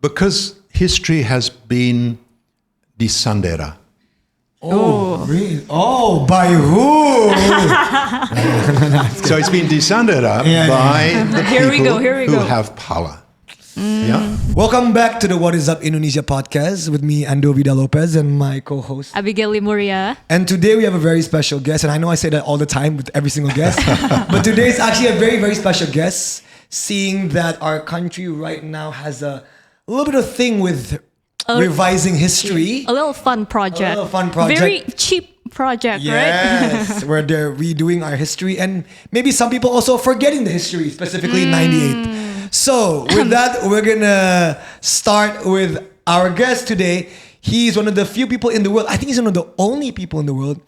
Because history has been disandera. Oh, really? Oh, by who? So it's been disandera by the people who have power. Yeah. Welcome back to the What Is Up Indonesia podcast with me, Ando Vida Lopez, and my co-host Abigail Limuria. And today we have a very special guest, and I know I say that all the time with every single guest, but today is actually a very, very special guest, seeing that our country right now has a little bit of thing with revising history. A little fun project. Very cheap project, yes, right? where they're redoing our history, and maybe some people also forgetting the history, specifically 98. So with that, we're gonna start with our guest today. He's one of the few people in the world, I think he's one of the only people in the world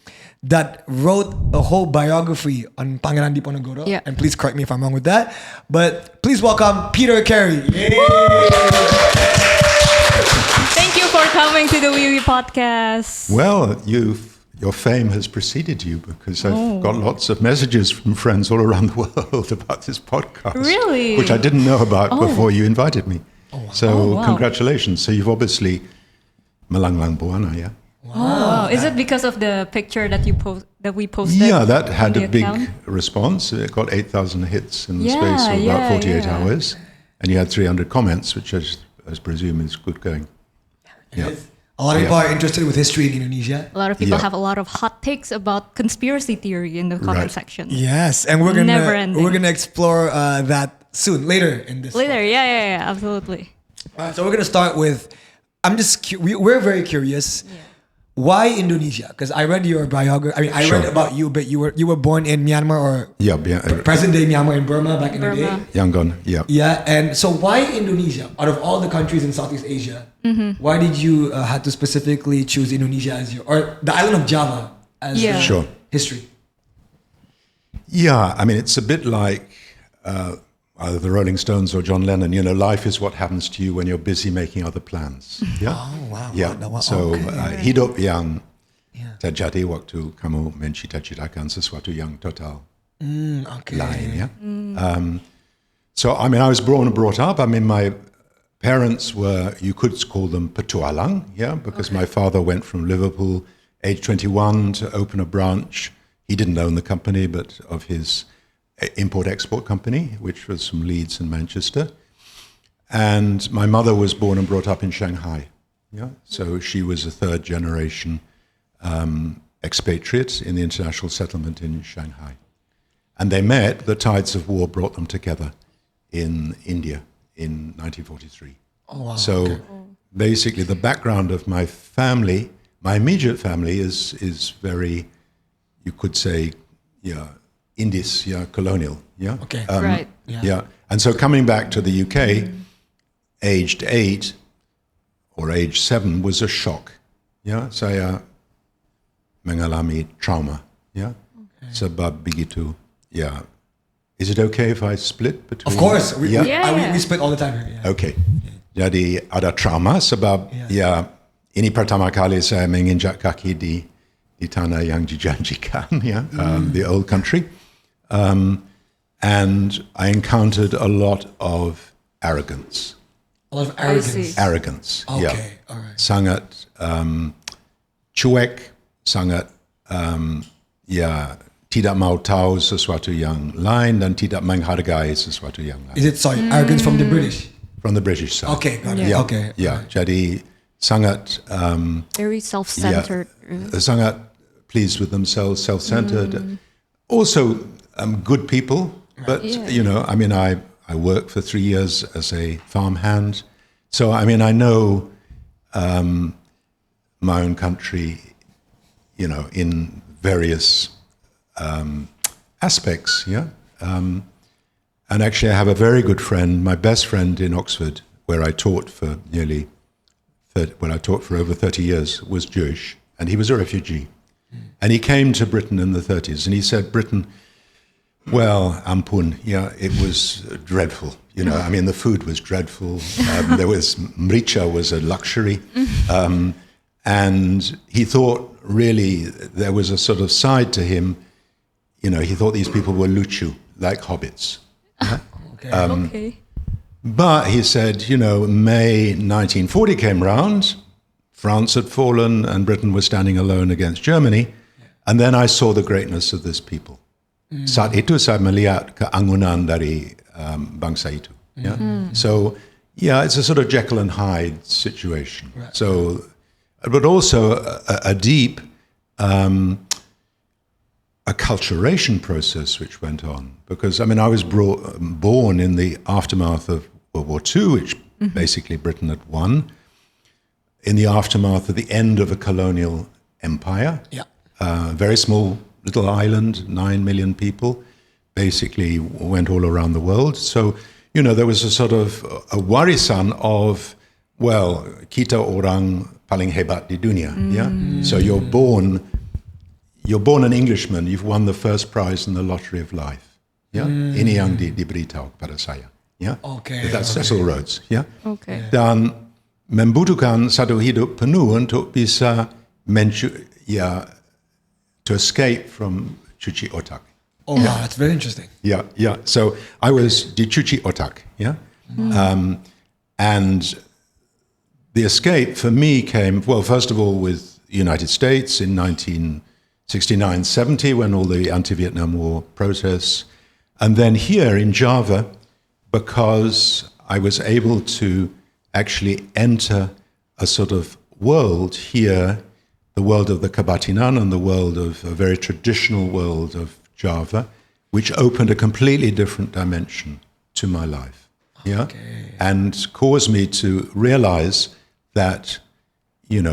that wrote a whole biography on Pangeran Diponegoro. Yeah. And please correct me if I'm wrong with that. But please welcome Peter Carey. Yay! Thank you for coming to the WIUI podcast. Well, your fame has preceded you because I've got lots of messages from friends all around the world about this podcast. Really? Which I didn't know about before you invited me. So wow. Congratulations. So you've obviously Malanglang Buana, yeah? Wow. Is it because of the picture that we posted? Yeah, that had on a the big account? response. It got 8,000 hits in the space of about 48 hours. And you had 300 comments, which I presume is good going. Yeah. A lot of people are interested with history in Indonesia. A lot of people have a lot of hot takes about conspiracy theory in the comment section. Yes, and we're gonna explore that soon, later in this. Later, yeah, absolutely. So we're gonna start with. We're very curious. Yeah. Why Indonesia? Because I read your biography. I mean, I read about you, but you were born in Myanmar or present day Myanmar in Burma back in the day. Yangon, yeah. Yeah, and so why Indonesia? Out of all the countries in Southeast Asia, why did you have to specifically choose Indonesia as or the island of Java as history? Yeah, I mean, it's a bit like either the Rolling Stones or John Lennon. You know, life is what happens to you when you're busy making other plans. Yeah. Oh wow. Yeah. So hidup yang terjadi waktu kamu mencita-citakan sesuatu yang total lain. Yeah. So I mean, I was born and brought up. I mean, my parents were, you could call them petualang, because my father went from Liverpool, age 21, to open a branch. He didn't own the company, but of his import-export company, which was from Leeds and Manchester. And my mother was born and brought up in Shanghai. Yeah, so she was a third-generation expatriate in the international settlement in Shanghai. And they met, the tides of war brought them together in India in 1943. Oh, wow. So basically the background of my family, my immediate family is very, you could say, Indis, colonial, Okay. Right. Yeah. And so coming back to the UK, aged 8 or age 7 was a shock. Saya mengalami trauma. Sebab begitu. Is it okay if I split between? Of course. We split all the time here. Yeah. Okay. Jadi ada trauma sebab ini pertama kali saya menginjak kaki di tanah yang dijanjikan, the old country. And I encountered a lot of arrogance. A lot of arrogance. Arrogance. Okay, all right. Sangat cuek, sangat tidak mau tahu sesuatu yang lain dan tidak menghargai sesuatu yang lain. Is it arrogance from the British? From the British side. Okay, got it. Okay. Yeah. Jadi sangat very self-centered. Sangat pleased with themselves, self-centered. Also good people, but I mean, I worked for 3 years as a farmhand, so I mean, I know my own country, in various aspects, and actually I have a very good friend, my best friend in Oxford, where I taught for over 30 years, was Jewish, and he was a refugee. And he came to Britain in the 30s, and he said, Britain, well, ampun, it was dreadful. I mean, the food was dreadful. There was, mrica was a luxury. And he thought, really, there was a sort of side to him, he thought these people were luchu, like hobbits. Okay. But he said, May 1940 came round, France had fallen and Britain was standing alone against Germany. And then I saw the greatness of this people. Saat itu saya melihat keanggunan dari bangsa itu. Yeah? So, it's a sort of Jekyll and Hyde situation. Right. So, but also a deep acculturation process which went on. Because, I was born in the aftermath of World War II, which basically Britain had won, in the aftermath of the end of a colonial empire. Yeah. Very small little island, 9 million people, basically went all around the world. So, there was a sort of a warisan of, kita orang paling hebat di dunia. Yeah. So you're born an Englishman, you've won the first prize in the lottery of life. Yeah. Ini yang diberitahu kepada saya. Yeah. Okay. That's Cecil Rhodes. Yeah. Okay. Dan membutuhkan satu hidup penuh untuk bisa to escape from cuci otak. Oh, wow, that's very interesting. Yeah. So I was dicuci otak, yeah? And the escape for me came, first of all, with the United States in 1969-70, when all the anti-Vietnam War protests. And then here in Java, because I was able to actually enter a sort of world here, the world of the Kabatinan and the world of a very traditional world of Java, which opened a completely different dimension to my life. Yeah. Okay. And caused me to realize that,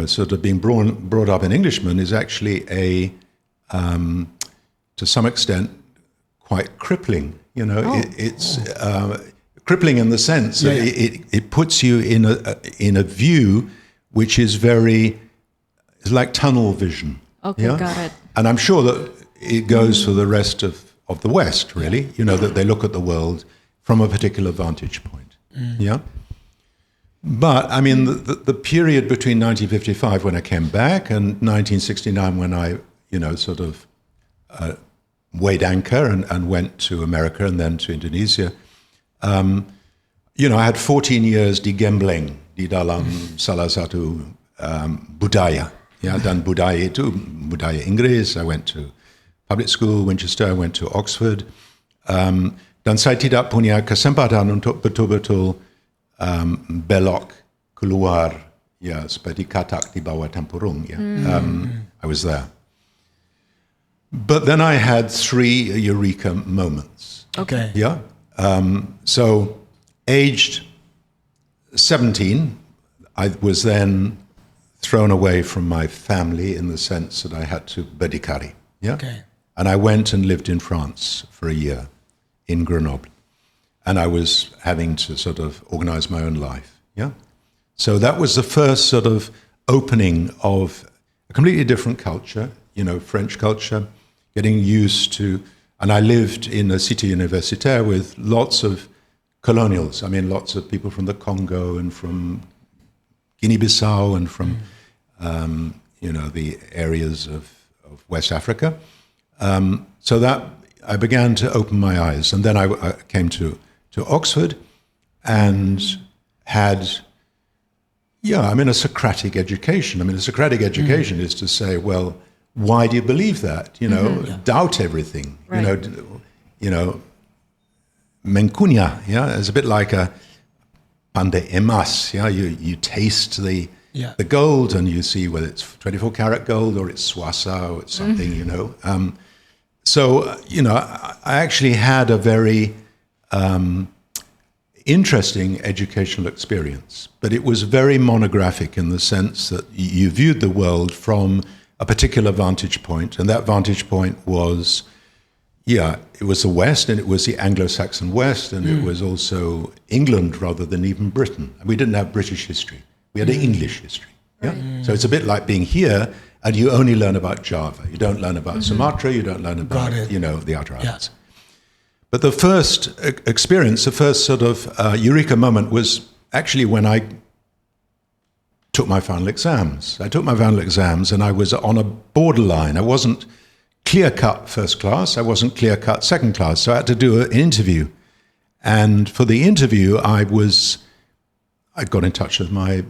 sort of being brought up an Englishman is actually to some extent, quite crippling. It's crippling in the sense that it puts you in a view which is it's like tunnel vision. Okay, got it. And I'm sure that it goes for the rest of the West, really, that they look at the world from a particular vantage point. Yeah. But, the period between 1955 when I came back and 1969 when I, sort of weighed anchor and went to America and then to Indonesia, I had 14 years di gambling di dalam salah satu budaya. Yeah, dan budaya itu budaya Inggris. I went to public school, Winchester. I went to Oxford. Dan saya tidak punya kesempatan untuk betul-betul belok keluar, seperti katak di bawah tempurung. I was there. But then I had 3 Eureka moments. Okay. Yeah. So, aged 17, I was then thrown away from my family in the sense that I had to berdikari. Yeah. Okay. And I went and lived in France for a year in Grenoble. And I was having to sort of organize my own life. Yeah. So that was the first sort of opening of a completely different culture, French culture, getting used to, and I lived in a cité universitaire with lots of colonials. Lots of people from the Congo and from Guinea-Bissau and from, the areas of West Africa. So that I began to open my eyes. And then I came to Oxford and had, a Socratic education. A Socratic education is to say, well, why do you believe that? Doubt everything. Right. Menkunya, it's a bit like a pandai emas. You taste the gold and you see whether it's 24 karat gold or it's swasa or it's something. So I actually had a very interesting educational experience, but it was very monographic in the sense that you viewed the world from a particular vantage point, and that vantage point was, it was the West, and it was the Anglo-Saxon West, and it was also England rather than even Britain. We didn't have British history. We had an English history. Yeah? Right. So it's a bit like being here, and you only learn about Java. You don't learn about Sumatra, you don't learn about, the outer islands. But the first experience, the first sort of Eureka moment was actually when I took my final exams. I took my final exams and I was on a borderline. I wasn't clear-cut first class. I wasn't clear-cut second class. So I had to do an interview. And for the interview, I got in touch with my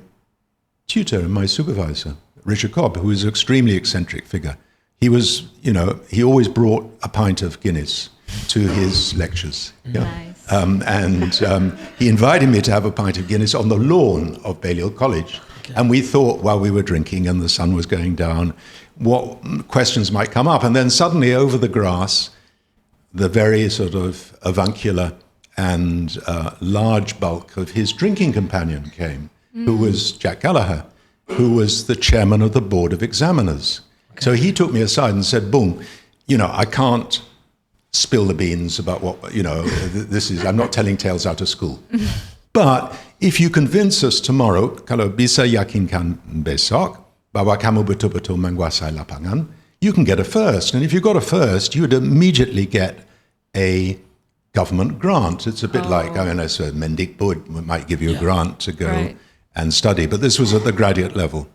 tutor and my supervisor, Richard Cobb, who was an extremely eccentric figure. He was, he always brought a pint of Guinness to his lectures. Nice. He invited me to have a pint of Guinness on the lawn of Balliol College. Okay. And we thought, while we were drinking and the sun was going down, what questions might come up. And then suddenly over the grass, the very sort of avuncular and large bulk of his drinking companion came, who was Jack Gallagher, who was the chairman of the Board of Examiners. Okay. So he took me aside and said, boom, I can't spill the beans about what, this is, I'm not telling tales out of school. But if you convince us tomorrow, kalau bisa yakinkan besok, bahwa kamu betul-betul menguasai lapangan, you can get a first. And if you got a first, you would immediately get a government grant. It's a bit like, so Mendikbud might give you a grant to go and study. But this was at the graduate level.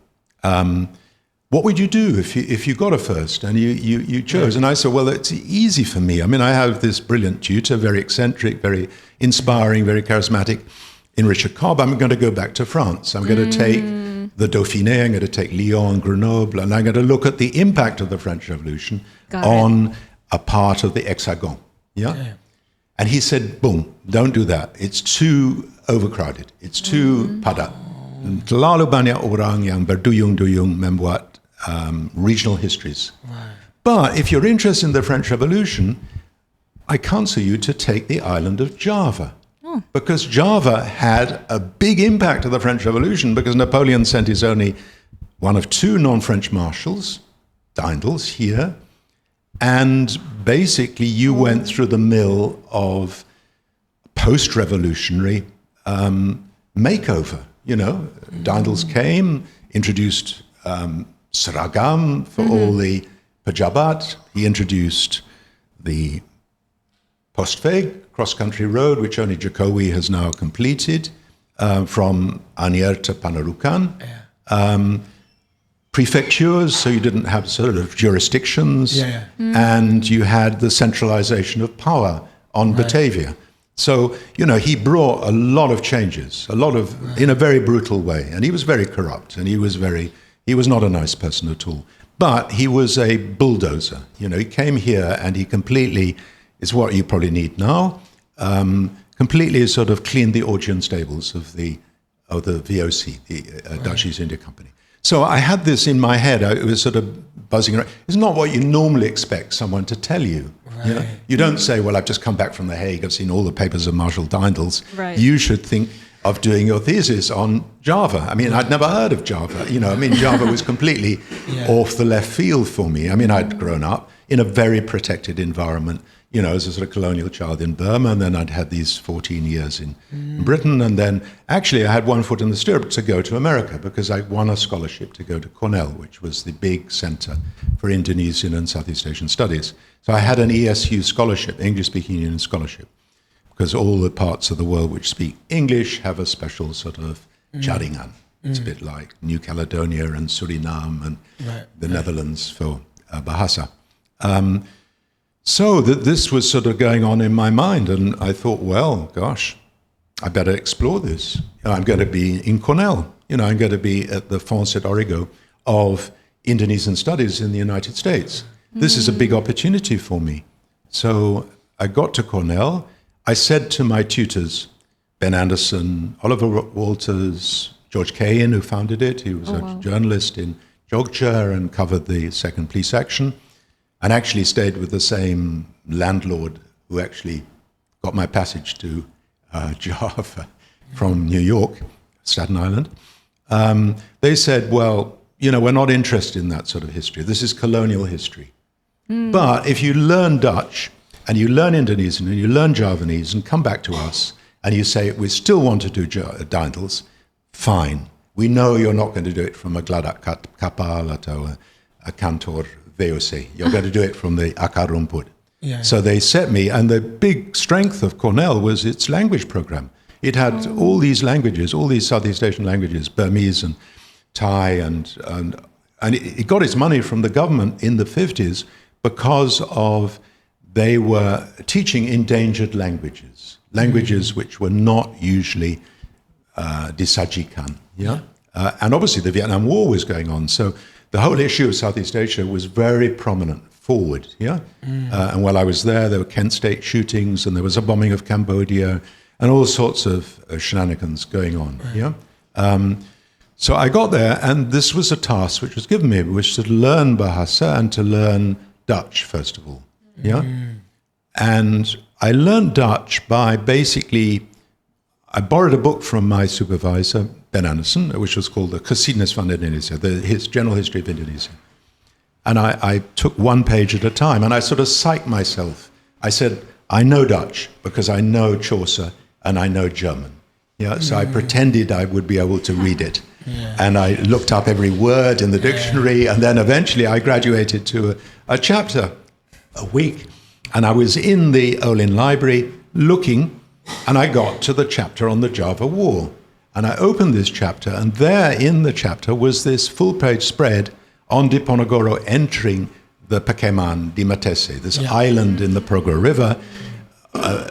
What would you do if you got a first and you chose? And I said, well, it's easy for me. I mean, I have this brilliant tutor, very eccentric, very inspiring, very charismatic, in Richard Cobb. I'm going to go back to France. I'm going to take the Dauphiné, I'm going to take Lyon, Grenoble, and I'm going to look at the impact of the French Revolution on a part of the Hexagon. Yeah? And he said, boom, don't do that. It's too overcrowded. It's too padat. Terlalu banyak orang yang berduyung-duyung membuat regional histories. Right. But if you're interested in the French Revolution, I counsel you to take the island of Java. Because Java had a big impact of the French Revolution because Napoleon sent his only one of two non-French marshals, Daendels, here. And basically you went through the mill of post-revolutionary makeover. Daendels came, introduced seragam for all the pejabat. He introduced the Postweg, cross-country road, which only Jokowi has now completed, from Anyer to Panarukan. Prefectures, so you didn't have sort of jurisdictions, and you had the centralization of power on Batavia. So, he brought a lot of changes, in a very brutal way, and he was very corrupt, and he was not a nice person at all. But he was a bulldozer. He came here and he completely, is what you probably need now, completely sort of cleaned the Augean stables of the VOC, the Dutch East India Company. So I had this in my head. It was sort of buzzing around. It's not what you normally expect someone to tell you. Right. You don't say, well, I've just come back from The Hague. I've seen all the papers of Marshal Daendels. Right. You should think of doing your thesis on Java. I mean, I'd never heard of Java. Java was completely off the left field for me. I mean, I'd grown up in a very protected environment, as a sort of colonial child in Burma, and then I'd had these 14 years in Britain, and then actually I had one foot in the stirrup to go to America because I won a scholarship to go to Cornell, which was the big center for Indonesian and Southeast Asian studies. So I had an ESU scholarship, English-speaking Union scholarship, because all the parts of the world which speak English have a special sort of jaringan. It's a bit like New Caledonia and Suriname and the Netherlands for Bahasa. So this was sort of going on in my mind, and I thought, well, gosh, I better explore this. I'm going to be in Cornell. I'm going to be at the Fonds et Origo of Indonesian Studies in the United States. This is a big opportunity for me. So I got to Cornell. I said to my tutors, Ben Anderson, Oliver Walters, George Cain, who founded it. He was a journalist in Jogja and covered the second police action, and actually stayed with the same landlord who actually got my passage to Java from New York, Staten Island. They said, well, we're not interested in that sort of history. This is colonial history. But if you learn Dutch and you learn Indonesian and you learn Javanese and come back to us and you say, we still want to do Daendels, fine. We know you're not going to do it from a Gladak Kapal or a Kantor VOC. You're going to do it from the Akar Rumput. So they set me, and the big strength of Cornell was its language program. It had all these languages, all these Southeast Asian languages, Burmese and Thai, and it got its money from the government in the 50s because of they were teaching endangered languages languages which were not usually disajikan. Yeah, and obviously the Vietnam War was going on, so the whole issue of Southeast Asia was very prominent forward. Yeah, and while I was there were Kent State shootings, and there was a bombing of Cambodia, and all sorts of shenanigans going on. Right. Yeah. So I got there, and this was a task which was given me, which was to learn Bahasa and to learn Dutch, first of all. Yeah? And I learned Dutch by basically, I borrowed a book from my supervisor, Ben Anderson, which was called The Geschiedenis van Indonesia, his general history of Indonesia. And I took one page at a time, and I sort of psyched myself. I said, I know Dutch because I know Chaucer and I know German. Yeah, so I pretended I would be able to read it. Yeah. And I looked up every word in the dictionary, and then eventually I graduated to a chapter a week. And I was in the Olin Library looking, and I got to the chapter on the Java War. And I opened this chapter, and there in the chapter was this full-page spread on Diponegoro entering the Pakeman di Matese, this island in the Progro River,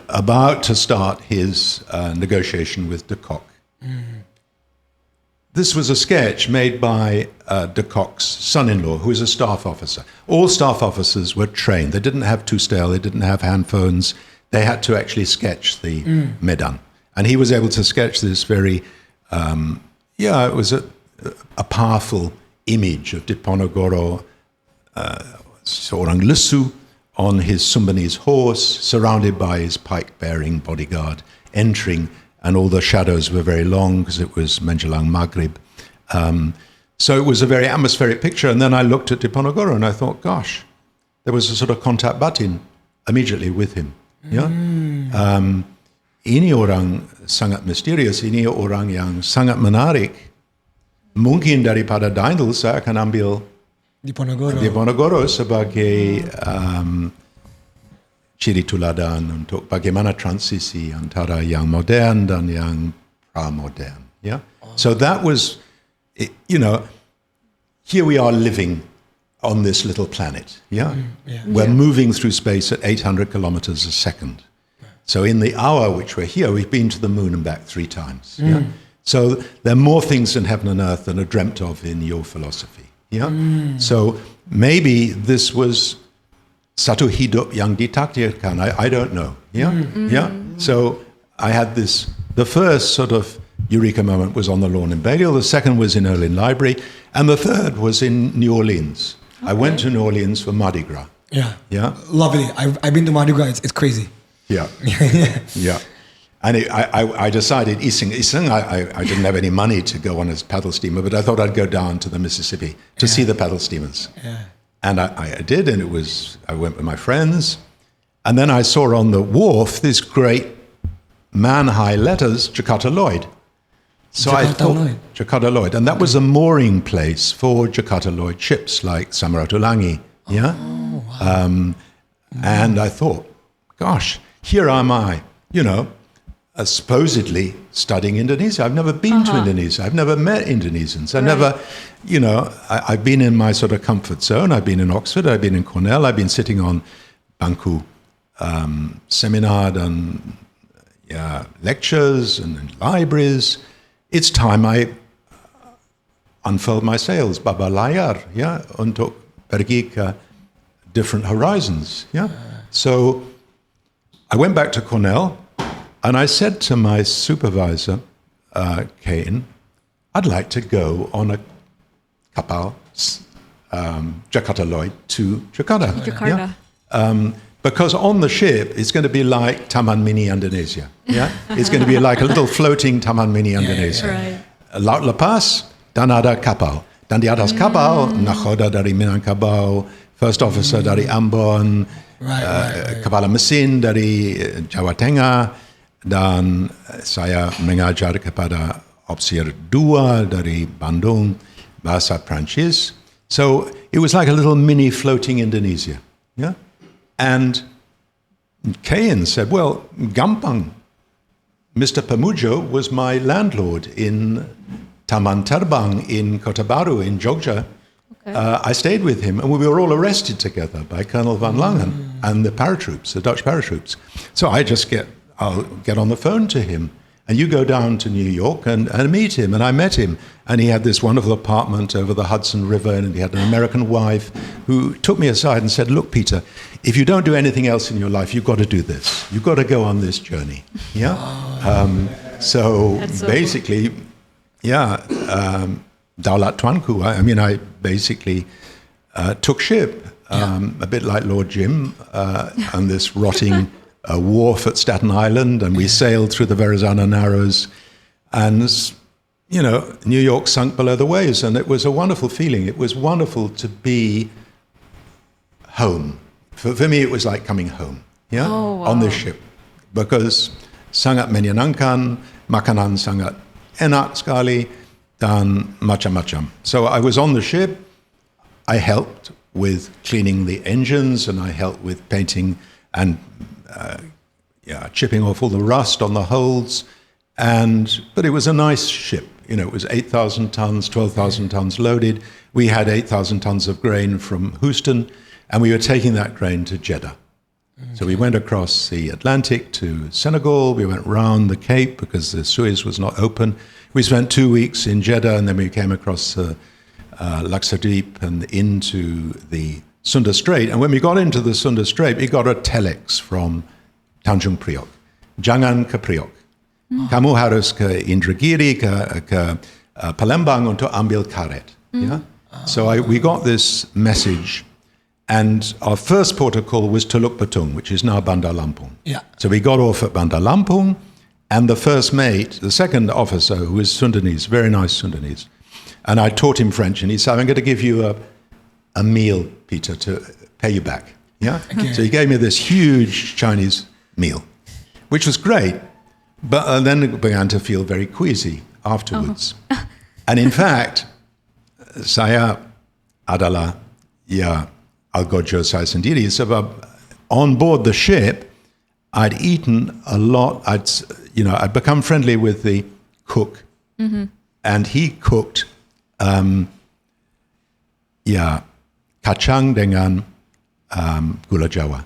about to start his negotiation with de Kock. This was a sketch made by de Kock's son-in-law, who was a staff officer. All staff officers were trained. They didn't have two-stale, they didn't have hand phones. They had to actually sketch the Medan. And he was able to sketch this very, it was a powerful image of Diponegoro, seorang lesu, on his Sumbanese horse, surrounded by his pike-bearing bodyguard, entering, and all the shadows were very long because it was menjelang Maghrib. So it was a very atmospheric picture. And then I looked at Diponegoro and I thought, gosh, there was a sort of contact batin immediately with him. Yeah? Ini orang sangat misterius, ini orang yang sangat menarik. Mungkin daripada Daindl saya akan ambil Diponegoro sebagai ciri tuladan untuk bagaimana transisi antara yang modern dan yang pra-modern. Yeah? So that was, here we are living on this little planet. Yeah? We're moving through space at 800 kilometers a second. So in the hour which we're here, we've been to the moon and back 3 times. Yeah? So there are more things in heaven and earth than are dreamt of in your philosophy. Yeah? So maybe this was satu hidup yang ditakdirkan. I don't know. Yeah? Yeah? So I had this, the first sort of Eureka moment was on the lawn in Balliol, the second was in Olin Library, and the third was in New Orleans. Okay. I went to New Orleans for Mardi Gras. Yeah? Lovely. I've been to Mardi Gras. It's crazy. Yeah. Yeah. And I decided, I didn't have any money to go on a paddle steamer, but I thought I'd go down to the Mississippi to see the paddle steamers. Yeah. And I did, and I went with my friends. And then I saw on the wharf this great man-high letters, Jakarta Lloyd. So I thought, Jakarta Lloyd. And that was a mooring place for Jakarta Lloyd ships like Samratulangi. Yeah? Oh, wow. And I thought, gosh, here am I, supposedly studying Indonesia. I've never been to Indonesia. I've never met Indonesians. I've been in my sort of comfort zone. I've been in Oxford. I've been in Cornell. I've been sitting on bangku seminar and lectures and libraries. It's time I unfurled my sails, baba layar, untuk pergi ke different horizons. So I went back to Cornell. And I said to my supervisor, Kane, I'd like to go on a kapal, Jakarta Lloyd, to Jakarta. Yeah? Because on the ship, it's going to be like Taman Mini Indonesia. Yeah? It's going to be like a little floating Taman Mini Indonesia. Right. Laut lepas, dan ada kapal. Dan di atas kapal, nakhoda dari Minangkabau, first officer dari Ambon, kepala mesin dari Jawa Tengah, dan saya mengajar kepada officer 2 dari Bandung bahasa Prancis. So it was like a little mini floating Indonesia. Yeah? And Kayan said, well, gampang. Mr. Pamujo was my landlord in Taman Terbang in Kota Baru in Jogja. Okay. I stayed with him, and we were all arrested together by Colonel Van Langen and the paratroops, the Dutch paratroops. So I just get I'll get on the phone to him. And you go down to New York and meet him. And I met him. And he had this wonderful apartment over the Hudson River. And he had an American wife who took me aside and said, look, Peter, if you don't do anything else in your life, you've got to do this. You've got to go on this journey. Yeah. So basically, Daulat Tuanku. I mean, I basically took ship, a bit like Lord Jim, on this rotting wharf at Staten Island, and we sailed through the Verrazano Narrows, and New York sunk below the waves, and it was a wonderful feeling. It was wonderful to be home. For me, it was like coming home, on this ship, because sangat menyenangkan, makanan sangat enak sekali, dan macam-macam. So I was on the ship. I helped with cleaning the engines, and I helped with painting and chipping off all the rust on the holds. But it was a nice ship. It was 8,000 tons, 12,000 tons loaded. We had 8,000 tons of grain from Houston, and we were taking that grain to Jeddah. Okay. So we went across the Atlantic to Senegal. We went round the Cape because the Suez was not open. We spent 2 weeks in Jeddah, and then we came across Lakshadweep and into the Sunda Strait. And when we got into the Sunda Strait, we got a telex from Tanjung Priok. Jangan ke Priok. Kamu harus ke Indragiri, ke Palembang untuk ambil karet. Yeah? So we got this message, and our first port of call was Teluk Betung, which is now Bandar Lampung. Yeah. So we got off at Bandar Lampung, and the first mate, the second officer, who was Sundanese, very nice Sundanese, and I taught him French, and he said, I'm going to give you a meal, Peter, to pay you back. Yeah? Okay. So he gave me this huge Chinese meal, which was great, but then it began to feel very queasy afterwards. Oh. And in fact, saya adalah algojo saya sendiri. So on board the ship, I'd eaten a lot. I'd become friendly with the cook, and he cooked kacang dengan gula Jawa.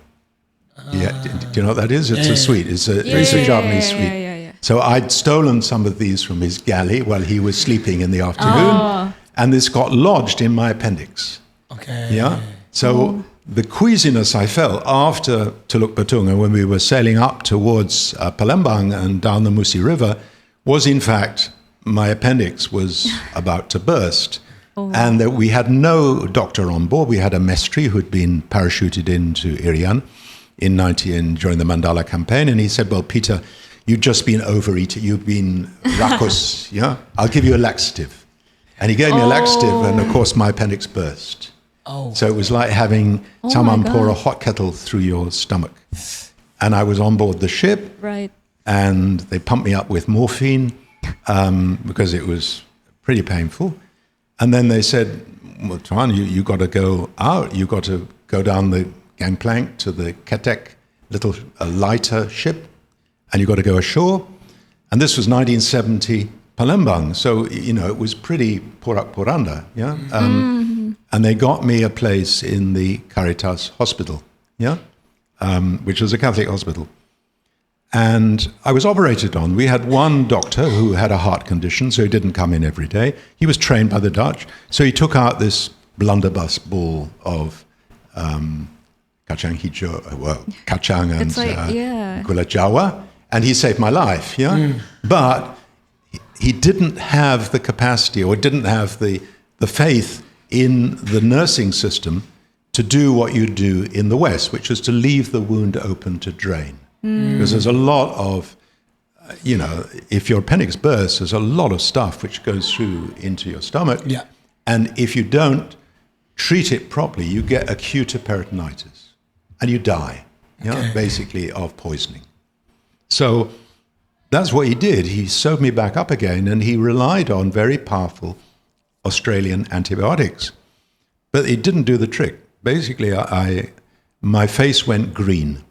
Yeah, do you know what that is? It's a sweet. It's a Javanese sweet. Yeah. So I'd stolen some of these from his galley while he was sleeping in the afternoon, and this got lodged in my appendix. Okay. Yeah. So the queasiness I felt after Teluk Betung, and when we were sailing up towards Palembang and down the Musi River, was in fact my appendix was about to burst. And that we had no doctor on board. We had a mestre who had been parachuted into Irian during the Mandala campaign, and he said, well, Peter, you've just been overeating, you've been rakus, I'll give you a laxative. And he gave me a laxative, and of course my appendix burst. So it was like having someone pour a hot kettle through your stomach. And I was on board the ship, right? And they pumped me up with morphine because it was pretty painful. And then they said, well, Tuan, you got to go out. You got to go down the gangplank to the Ketek, little lighter ship, and you got to go ashore. And this was 1970 Palembang, so it was pretty porak poranda, And they got me a place in the Caritas hospital, which was a Catholic hospital. And I was operated on. We had one doctor who had a heart condition, so he didn't come in every day. He was trained by the Dutch, so he took out this blunderbuss ball of kacang hijau, kacang and gula Jawa, and he saved my life. But he didn't have the capacity, or didn't have the faith in the nursing system to do what you do in the West, which is to leave the wound open to drain. Because there's a lot of, if your appendix bursts, there's a lot of stuff which goes through into your stomach. Yeah. And if you don't treat it properly, you get acute peritonitis and you die, basically of poisoning. So that's what he did. He sewed me back up again, and he relied on very powerful Australian antibiotics. But it didn't do the trick. Basically, my face went green,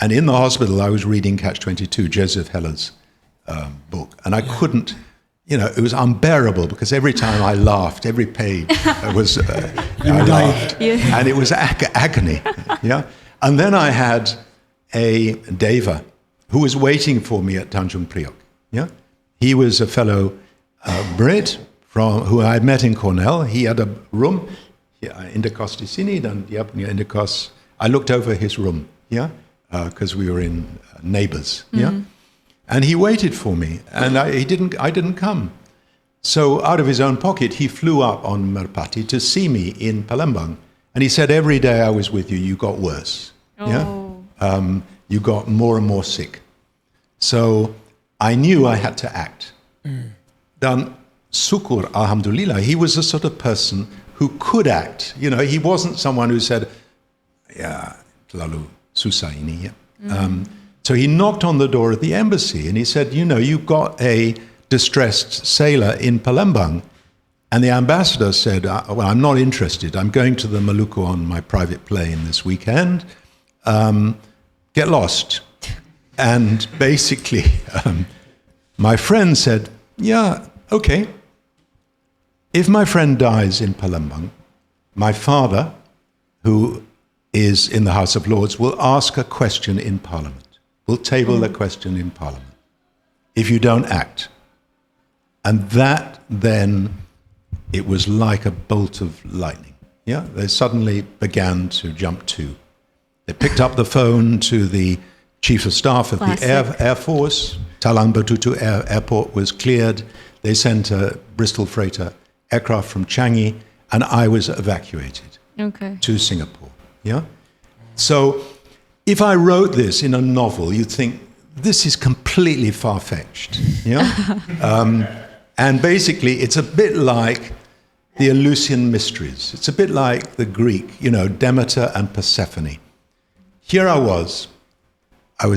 And in the hospital, I was reading Catch-22, Joseph Heller's book, and I couldn't, it was unbearable because every time I laughed, every page was, I laughed, and it was agony, And then I had a deva who was waiting for me at Tanjung Priok. Yeah, he was a fellow Brit who I had met in Cornell. He had a room, indekos di sini, dan dia punya indekos. I looked over his room, because we were in neighbors, and he waited for me, and I didn't come. So out of his own pocket, he flew up on Merpati to see me in Palembang, and he said, every day I was with you, you got worse. You got more and more sick. So I knew I had to act. Dan syukur, alhamdulillah, he was the sort of person who could act. He wasn't someone who said, ya, terlalu susah ini. So he knocked on the door of the embassy and he said, you've got a distressed sailor in Palembang. And the ambassador said, well, I'm not interested. I'm going to the Maluku on my private plane this weekend. Get lost. And basically, my friend said, yeah, okay. If my friend dies in Palembang, my father, who is in the House of Lords, will ask a question in Parliament. Will table a question in Parliament. If you don't act. And that then, it was like a bolt of lightning. Yeah, they suddenly began to jump to. They picked up the phone to the Chief of Staff of the Air Force. Talang Batutu Airport was cleared. They sent a Bristol freighter aircraft from Changi, and I was evacuated to Singapore. Yeah. So, if I wrote this in a novel, you'd think this is completely far-fetched. Yeah. And basically, it's a bit like the Eleusinian mysteries. It's a bit like the Greek, Demeter and Persephone. Here I was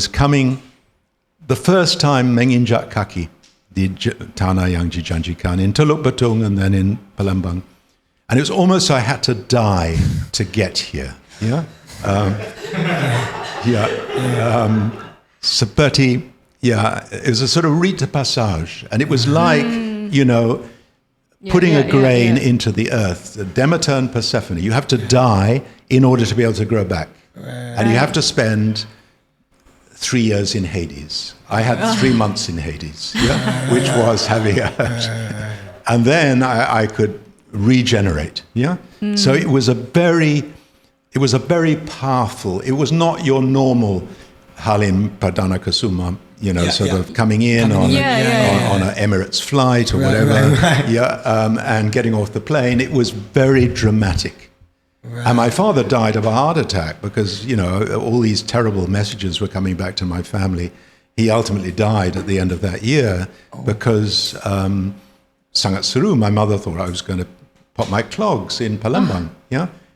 coming the first time menginjak kaki di tanah yang dijanjikan in Teluk Betung and then in Palembang. And it was almost I had to die to get here. Yeah? Seperti, it was a sort of rite de passage. And it was like, putting a grain into the earth. Demeter and Persephone. You have to die in order to be able to grow back. And you have to spend 3 years in Hades. I had 3 months in Hades, which was having and then I could regenerate. So it was a very powerful. It was not your normal Halim Perdana Kusuma, of coming in on an Emirates flight or whatever, and getting off the plane. It was very dramatic. Right. And my father died of a heart attack because, all these terrible messages were coming back to my family. He ultimately died at the end of that year because sangat seru, my mother thought I was going to pop my clogs in Palembang.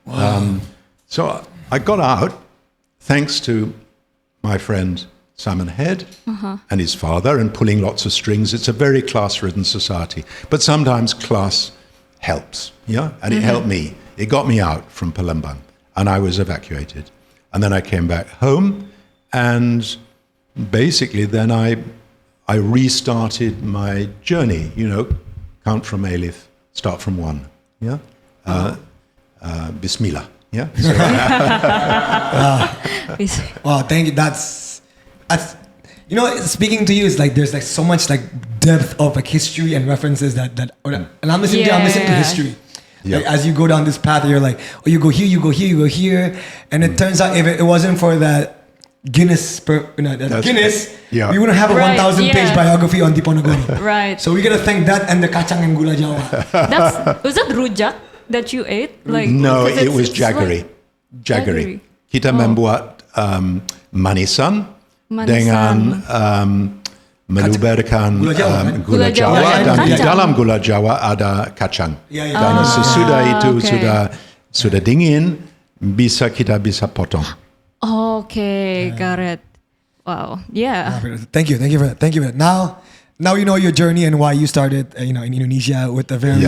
Wow. So I got out thanks to my friend Simon Head and his father and pulling lots of strings. It's a very class-ridden society. But sometimes class helps, and it helped me. It got me out from Palembang, and I was evacuated. And then I came back home, and basically then I restarted my journey, count from Alif, start from 1, Bismillah, Wow, thank you. That's speaking to you is like there's like so much like depth of like history and references that and I'm listening to history. Like, as you go down this path, you're like, oh, you go here, you go here, you go here, and it turns out if it wasn't for that Guinness, we wouldn't have a 1,000-page biography on Diponegoro. Right. So we gotta thank that and the kacang and gula Jawa. Was that rujak that you ate? No, it was jaggery. Jaggery. Kita membuat manisan dengan meluberkan gula Jawa dan di dalam gula Jawa ada kacang. Dan sesudah itu sudah dingin, kita bisa potong. Okay, got it. Wow, yeah. Thank you for that. Now you know your journey and why you started, in Indonesia with a very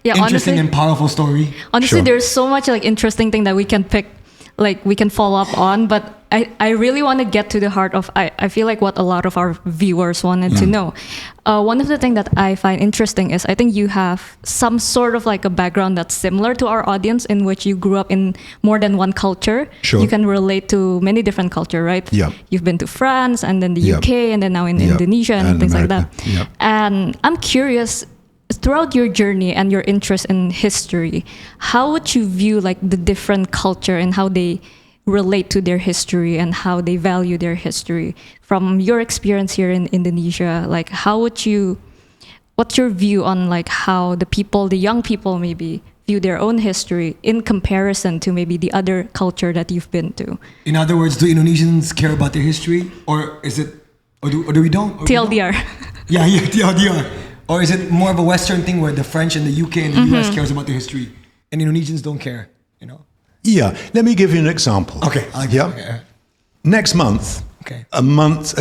interesting and powerful story. Honestly, there's so much like interesting thing that we can pick like we can follow up on, but I really want to get to the heart of, I feel like what a lot of our viewers wanted to know. One of the things that I find interesting is I think you have some sort of like a background that's similar to our audience, in which you grew up in more than one culture. Sure. You can relate to many different cultures, right? Yeah. You've been to France and then the Yeah. UK and then now in Yeah. Indonesia and things America. like that. Yeah. And I'm curious, throughout your journey and your interest in history, how would you view like the different culture and how they relate to their history and how they value their history from your experience here in Indonesia? Like, what's your view on like how the young people maybe view their own history in comparison to maybe the other culture that you've been to? In other words, do Indonesians care about their history, or is it, or do we don't? Or TLDR. We don't? Yeah, TLDR. Or is it more of a Western thing where the French and the UK and the US cares about their history and Indonesians don't care, you know? Yeah, let me give you an example. Okay. Yeah. Okay. Next month, Okay. almost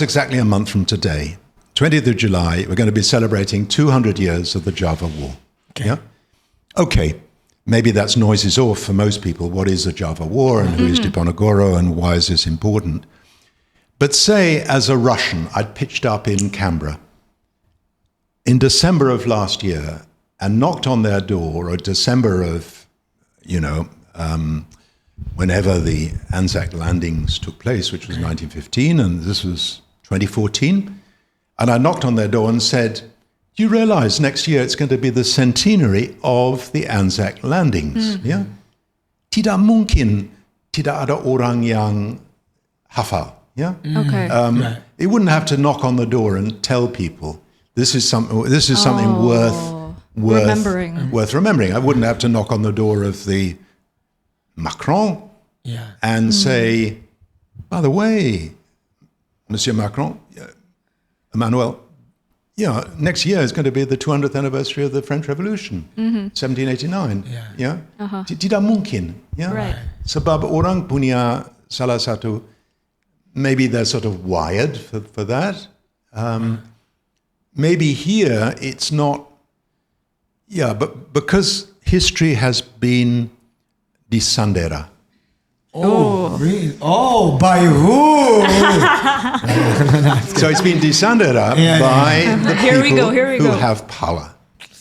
exactly a month from today, 20th of July, we're going to be celebrating 200 years of the Java War. Okay. Yeah? Okay, maybe that's noises off for most people. What is the Java War and who is Diponegoro and why is this important? But say, as a Russian, I'd pitched up in Canberra in December of last year and knocked on their door, or December of, whenever the Anzac landings took place, which was 1915, and this was 2014. And I knocked on their door and said, do you realize next year it's going to be the centenary of the Anzac landings? Yeah? Tidak mungkin tidak ada orang yang hafal. Yeah? Okay. Right. It wouldn't have to knock on the door and tell people this is something worth remembering. I wouldn't have to knock on the door of the Macron and say, by the way, Monsieur Macron, Emmanuel, next year is going to be the 200th anniversary of the French Revolution, 1789. Yeah. Tidak mungkin. Yeah. Right. Sebab orang punya salah satu, maybe they're sort of wired for that. Maybe here it's not, but because history has been disandera. Oh, really? Oh, by who? So it's been disandera by the people who have power.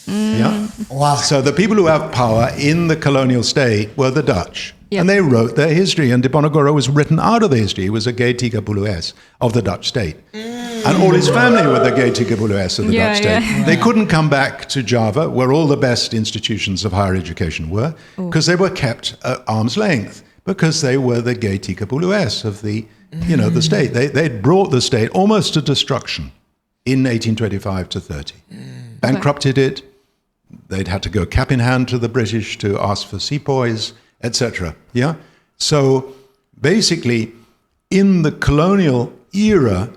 Yeah. Wow. So the people who have power in the colonial state were the Dutch. Yep. And they wrote their history, and Diponegoro was written out of the history. He was a gay Tigabulues of the Dutch state. And all his family were the gay Tigabulues of the Dutch state. Yeah. They couldn't come back to Java, where all the best institutions of higher education were, because they were kept at arm's length, because they were the gay Tigabulues of the, the state. They'd brought the state almost to destruction in 1825 to 30. Bankrupted it. They'd had to go cap in hand to the British to ask for sepoys, etc. Yeah? So basically, in the colonial era,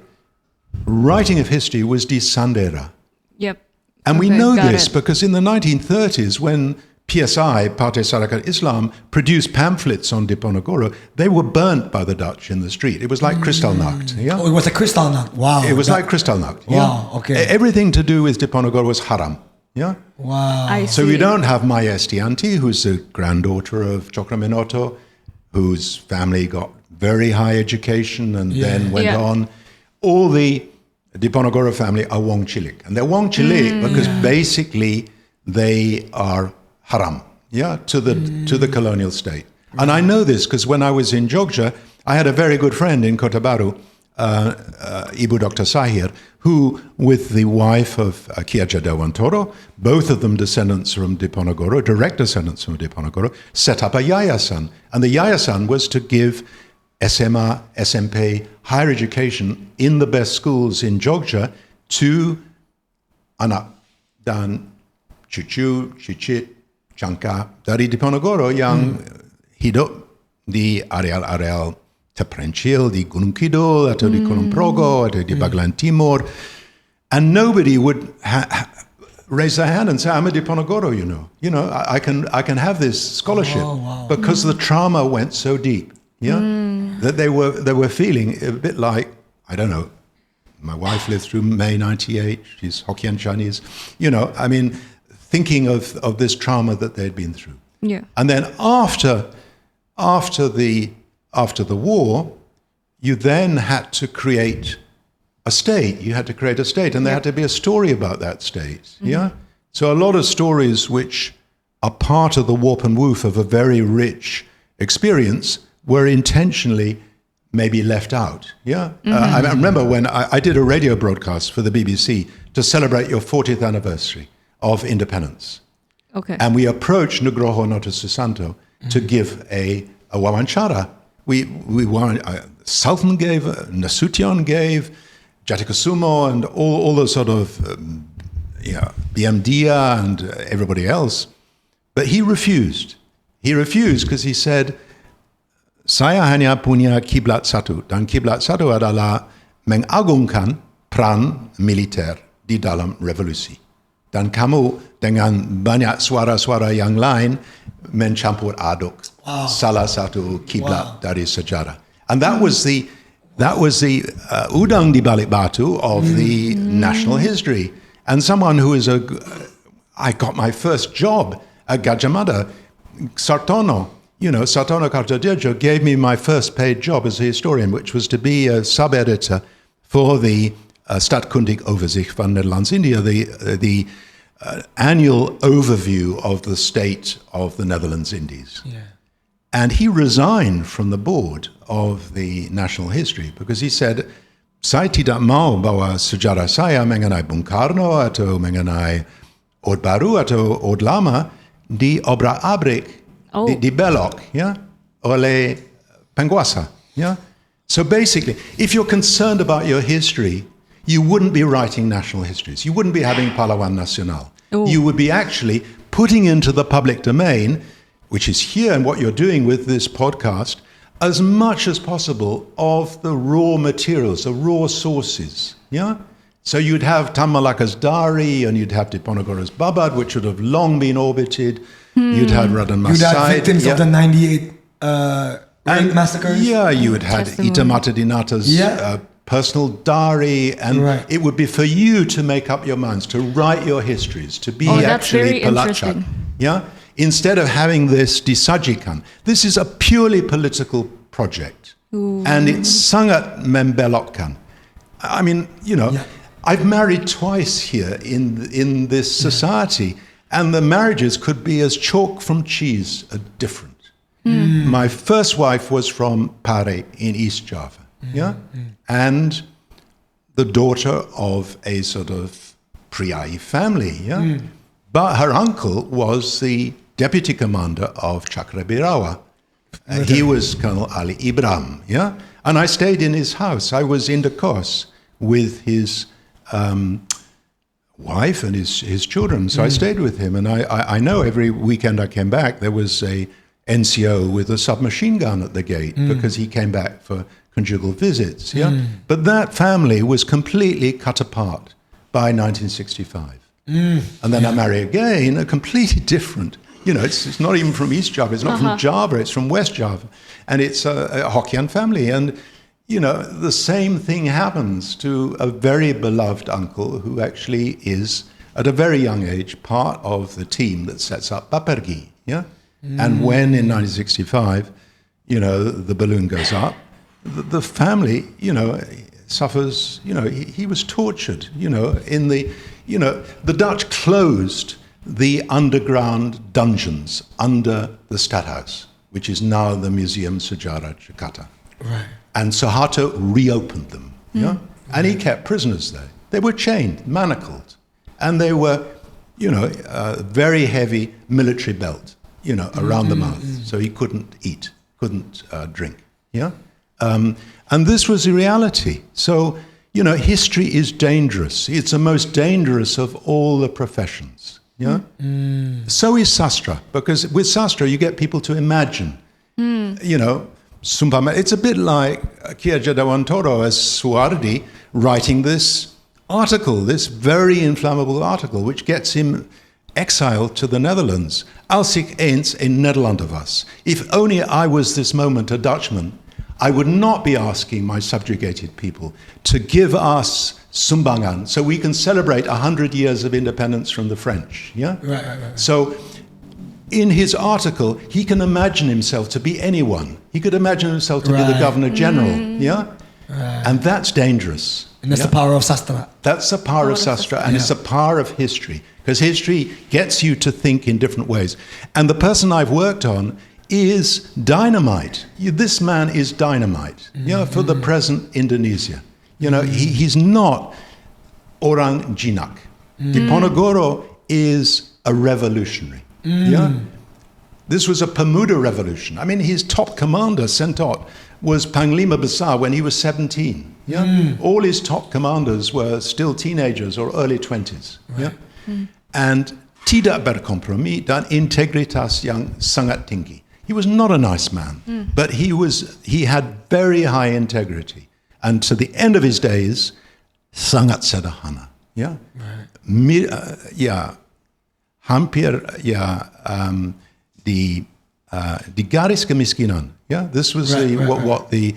writing of history was disandera. Yep. And we know got this it. because in the 1930s, when PSI, Partai Syarikat Islam, produced pamphlets on Diponegoro, they were burnt by the Dutch in the street. It was like Kristallnacht. Yeah? Oh, it was a Kristallnacht. Wow. It was like Kristallnacht. Wow, Yeah? okay. Everything to do with Diponegoro was haram. Yeah? Wow. I So see. we don't have Maya Estianti, who's the granddaughter of Cokraminoto, whose family got very high education and then went on. All the Diponegoro family are Wong Chilik. And they're Wong Chilik because basically they are haram, to the colonial state. And I know this because when I was in Jogja, I had a very good friend in Kota Baru, Ibu Dr. Sahir, who, with the wife of Ki Hajar Dewantoro, both of them descendants from Diponegoro, direct descendants from Diponegoro, set up a yayasan. And the yayasan was to give SMA, SMP, higher education in the best schools in Jogja to anak dan cucu, cicit, cangkah dari Diponegoro yang hidup di areal-areal terpencil di Gunung Kidul atau di Gunung Progo atau di Bagalan Timur, and nobody would raise their hand and say, "I'm a Diponegoro," I can have this scholarship because the trauma went so deep, that they were feeling a bit like, I don't know. My wife lived through May '98. She's Hokkien Chinese, thinking of this trauma that they'd been through. Yeah. And then after after the war, you then had to create a state. You had to create a state, and there had to be a story about that state. Yeah. So a lot of stories which are part of the warp and woof of a very rich experience were intentionally maybe left out. Yeah. I remember when I did a radio broadcast for the BBC to celebrate your 40th anniversary of independence. Okay. And we approached Nugroho Noto Susanto to give a wawancara. We Sultan gave, Nasution gave, Jatikusumo and all the sort of, BMDia and everybody else. But he refused. He refused because he said, saya hanya punya kiblat satu. Dan kiblat satu adalah mengagungkan peran militer di dalam revolusi. Dan kamu dengan banyak suara-suara yang lain mencampur aduk salah satu kiblat dari sejarah. And that was the udang di balik batu of the national history. And someone who is I got my first job at Gajah Mada, Sartono Kartodirjo gave me my first paid job as a historian, which was to be a sub-editor for the Stadkundig Overzicht van Nederlands-India, the annual overview of the state of the Netherlands Indies. Yeah. And he resigned from the board of the National History because he said, saya tidak mau bawa sejarah saya mengenai Bung Karno atau mengenai Orde Baru atau Orde Lama diobrak-abrik, dibelok, oleh penguasa. Yeah? So basically, if you're concerned about your history, you wouldn't be writing national histories. You wouldn't be having Pahlawan Nasional. Ooh. You would be actually putting into the public domain, which is here and what you're doing with this podcast, as much as possible of the raw materials, the raw sources. Yeah? So you'd have Tan Malaka's diary, and you'd have Diponegoro's Babad, which would have long been orbited. You'd have Raden Masai. You'd have victims of the 98 massacres. Yeah, you would have Ita Mata Dinata's personal diary, and it would be for you to make up your minds, to write your histories, to be actually Pelacak. Yeah? Instead of having this disajikan. This is a purely political project. Ooh. And it's sangat membelokkan. I mean, I've married twice here in this society, and the marriages could be as chalk from cheese, different. My first wife was from Pare in East Java, and the daughter of a sort of Priai family, but her uncle was the deputy commander of Chakrabirawa. He was Colonel Ali Ibrahim, and I stayed in his house. I was in the course with his wife and his children. So I stayed with him, and I know every weekend I came back, there was a NCO with a submachine gun at the gate because he came back for conjugal visits. But that family was completely cut apart by 1965. And then I marry again, a completely different, it's not even from East Java, it's not from Java, it's from West Java. And it's a Hokkien family. And the same thing happens to a very beloved uncle who actually is, at a very young age, part of the team that sets up Bapergi. And when in 1965, the balloon goes up, the family, suffers, he was tortured, in the Dutch closed the underground dungeons under the Stadhuis, which is now the Museum Sejarah Jakarta. Right. And Suharto reopened them, and he kept prisoners there. They were chained, manacled, and they were, a very heavy military belt, around the mouth, so he couldn't eat, couldn't drink, and this was the reality. So, history is dangerous. It's the most dangerous of all the professions, So is Sastra, because with Sastra you get people to imagine, it's a bit like Ki Hajar Dewantara as Suwardi writing this article, this very inflammable article, which gets him exiled to the Netherlands. Als ik eens een Nederlander was. If only I was this moment a Dutchman, I would not be asking my subjugated people to give us sumbangan so we can celebrate 100 years of independence from the French. Right. So, in his article, he can imagine himself to be anyone. He could imagine himself to be the Governor General, and that's dangerous. And that's the power of sastra. That's the power of sastra, and it's the power of history, because history gets you to think in different ways. And the person I've worked on is dynamite. This man is dynamite, for the present Indonesia. He's not orang jinak. Diponegoro is a revolutionary. This was a Pemuda revolution. I mean, his top commander, Sentot, was Panglima Besar when he was 17. All his top commanders were still teenagers or early 20s. And tidak berkompromi dan integritas yang sangat tinggi. He was not a nice man, but he had very high integrity. And to the end of his days, sangat sederhana. Hampir di garis kemiskinan. This was what the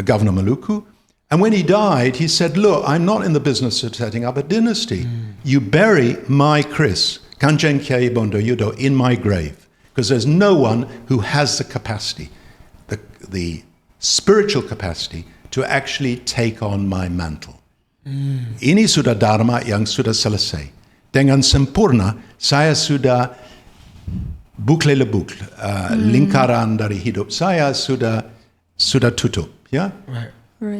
Governor Maluku. And when he died, he said, look, I'm not in the business of setting up a dynasty. You bury my Chris, Kanjeng Kiai Bondo Yudo, in my grave, because there's no one who has the capacity, the spiritual capacity, to actually take on my mantle. Ini sudah dharma yang sudah selesai. Dengan sempurna, saya sudah bukle le bukle. Lingkaran dari hidup saya sudah tutup. Right.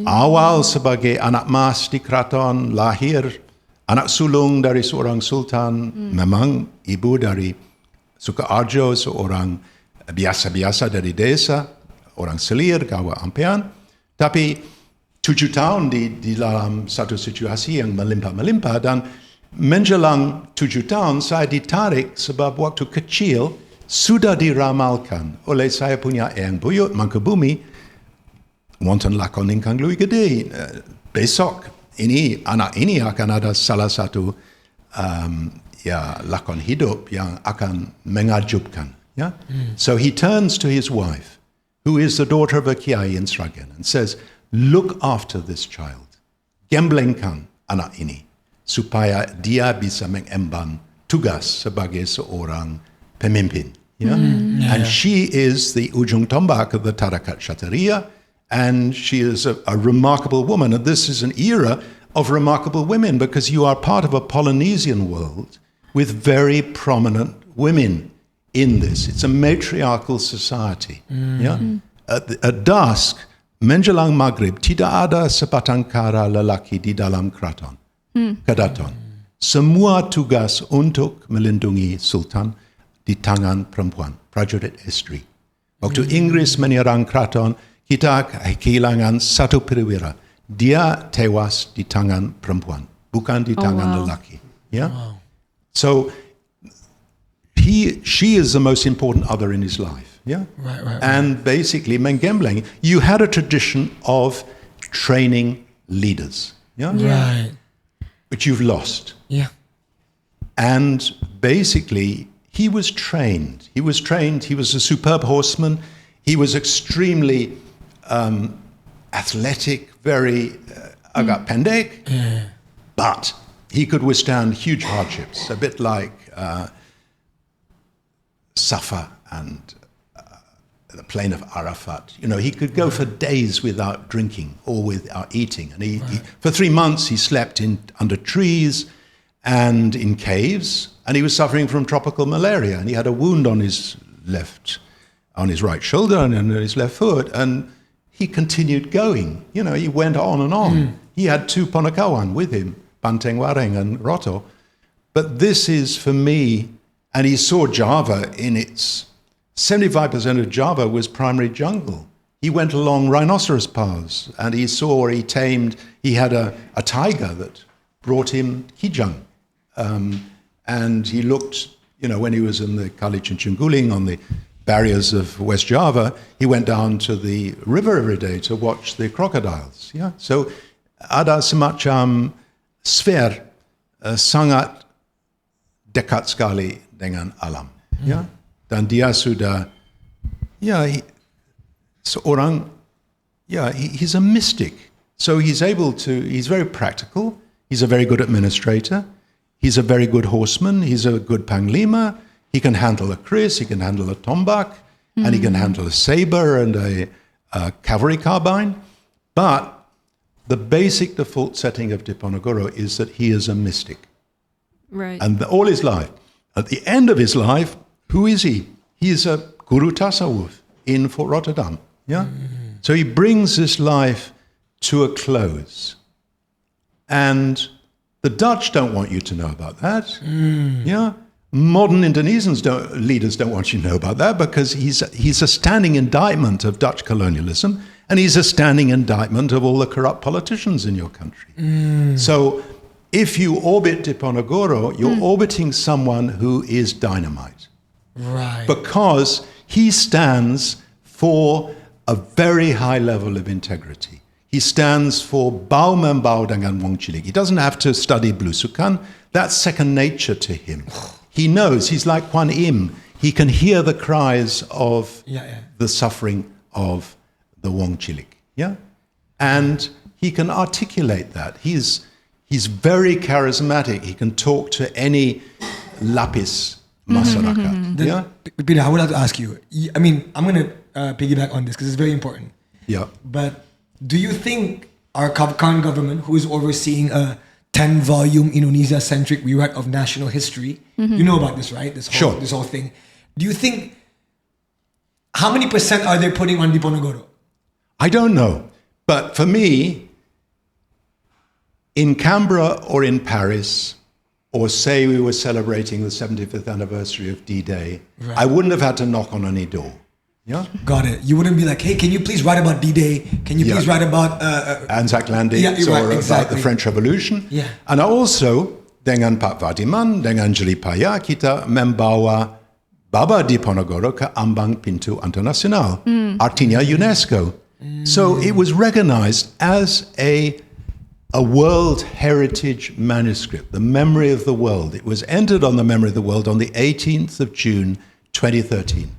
Awal sebagai anak mas di keraton, lahir anak sulung dari seorang sultan, memang ibu dari Sukaarjo, seorang biasa-biasa dari desa, orang selir, kawa ampean. Tapi 7 tahun di dalam satu situasi yang melimpah-melimpah, dan menjelang 7 tahun saya ditarik sebab waktu kecil sudah diramalkan oleh saya punya eyang buyut Mangkubumi, wonten lakon ingkang luwih gede. Besok anak ini akan ada salah satu lakon hidup yang akan mengajubkan. So he turns to his wife, who is the daughter of a kiai in Sragen, and says, look after this child. Gemblengkan anak ini supaya dia bisa mengemban tugas sebagai seorang pemimpin. And she is the ujung tombak of the Tarakat Kshatriya, and she is a remarkable woman. And this is an era of remarkable women, because you are part of a Polynesian world with very prominent women in this. It's a matriarchal society. At dusk, menjelang maghrib, tidak ada sebatang kara lelaki di dalam keraton. Semua tugas untuk melindungi sultan di tangan perempuan, prajurit istri. Waktu Inggris menyerang keraton, kita kehilangan satu perwira. Dia tewas di tangan perempuan, bukan di tangan lelaki. So she is the most important other in his life. And basically, Mengembleng, you had a tradition of training leaders. Which you've lost. And basically, he was trained. He was a superb horseman. He was extremely athletic, very agak pendek, but he could withstand huge hardships, a bit like Safa and the plain of Arafat. He could go for days without drinking or without eating. And he for 3 months, he slept under trees and in caves, and he was suffering from tropical malaria, and he had a wound on his right shoulder and on his left foot, and he continued going. He went on and on. He had 2 Ponakawan with him, Banteng Wareng and Roto. But this is, for me, and he saw Java in its 75% of Java was primary jungle. He went along rhinoceros paths, and he had a tiger that brought him kijang. And he looked, when he was in the Kali Chinchinguling on the barriers of West Java, he went down to the river every day to watch the crocodiles. So ada semacam sfer sangat dekat sekali dengan alam. Dan dia sudah, he's a mystic. So he's very practical. He's a very good administrator. He's a very good horseman. He's a good panglima. He can handle a kris, he can handle a tombak, and he can handle a saber and a cavalry carbine. But the basic default setting of Diponegoro is that he is a mystic. Right. And all his life. At the end of his life, who is he? He is a guru tasawwuf in Fort Rotterdam. Yeah? So he brings this life to a close. And the Dutch don't want you to know about that. Yeah? Modern Indonesian leaders don't want you to know about that because he's a standing indictment of Dutch colonialism, and he's a standing indictment of all the corrupt politicians in your country. So if you orbit Diponegoro, you're orbiting someone who is dynamite. Right. Because he stands for a very high level of integrity. He stands for bau membau dengan wong cilik. He doesn't have to study blusukan. That's second nature to him. He knows, he's like Kwan Im. He can hear the cries of the suffering of the wong cilik. Yeah? And he can articulate that. He's very charismatic. He can talk to any lapis masyarakat. Yeah? Peter, I would like to ask you, I mean, I'm going to piggyback on this because it's very important. Yeah. But do you think our current government, who is overseeing a 10-volume Indonesia-centric rewrite of national history, you know about this, right? This whole thing. Do you think, how many % are they putting on Diponegoro? I don't know. But for me, in Canberra or in Paris, or say we were celebrating the 75th anniversary of D-Day, I wouldn't have had to knock on any door. Yeah? Got it. You wouldn't be like, hey, can you please write about D-Day? Can you please write about... Anzac landings or about the French Revolution? Yeah. And also, dengan Pak Vadiman, dengan Jeli Payah, kita membawa Baba Diponegoro ke ambang pintu internasional. Artinya UNESCO. So it was recognized as a World Heritage Manuscript, the memory of the world. It was entered on the memory of the world on the 18th of June, 2013.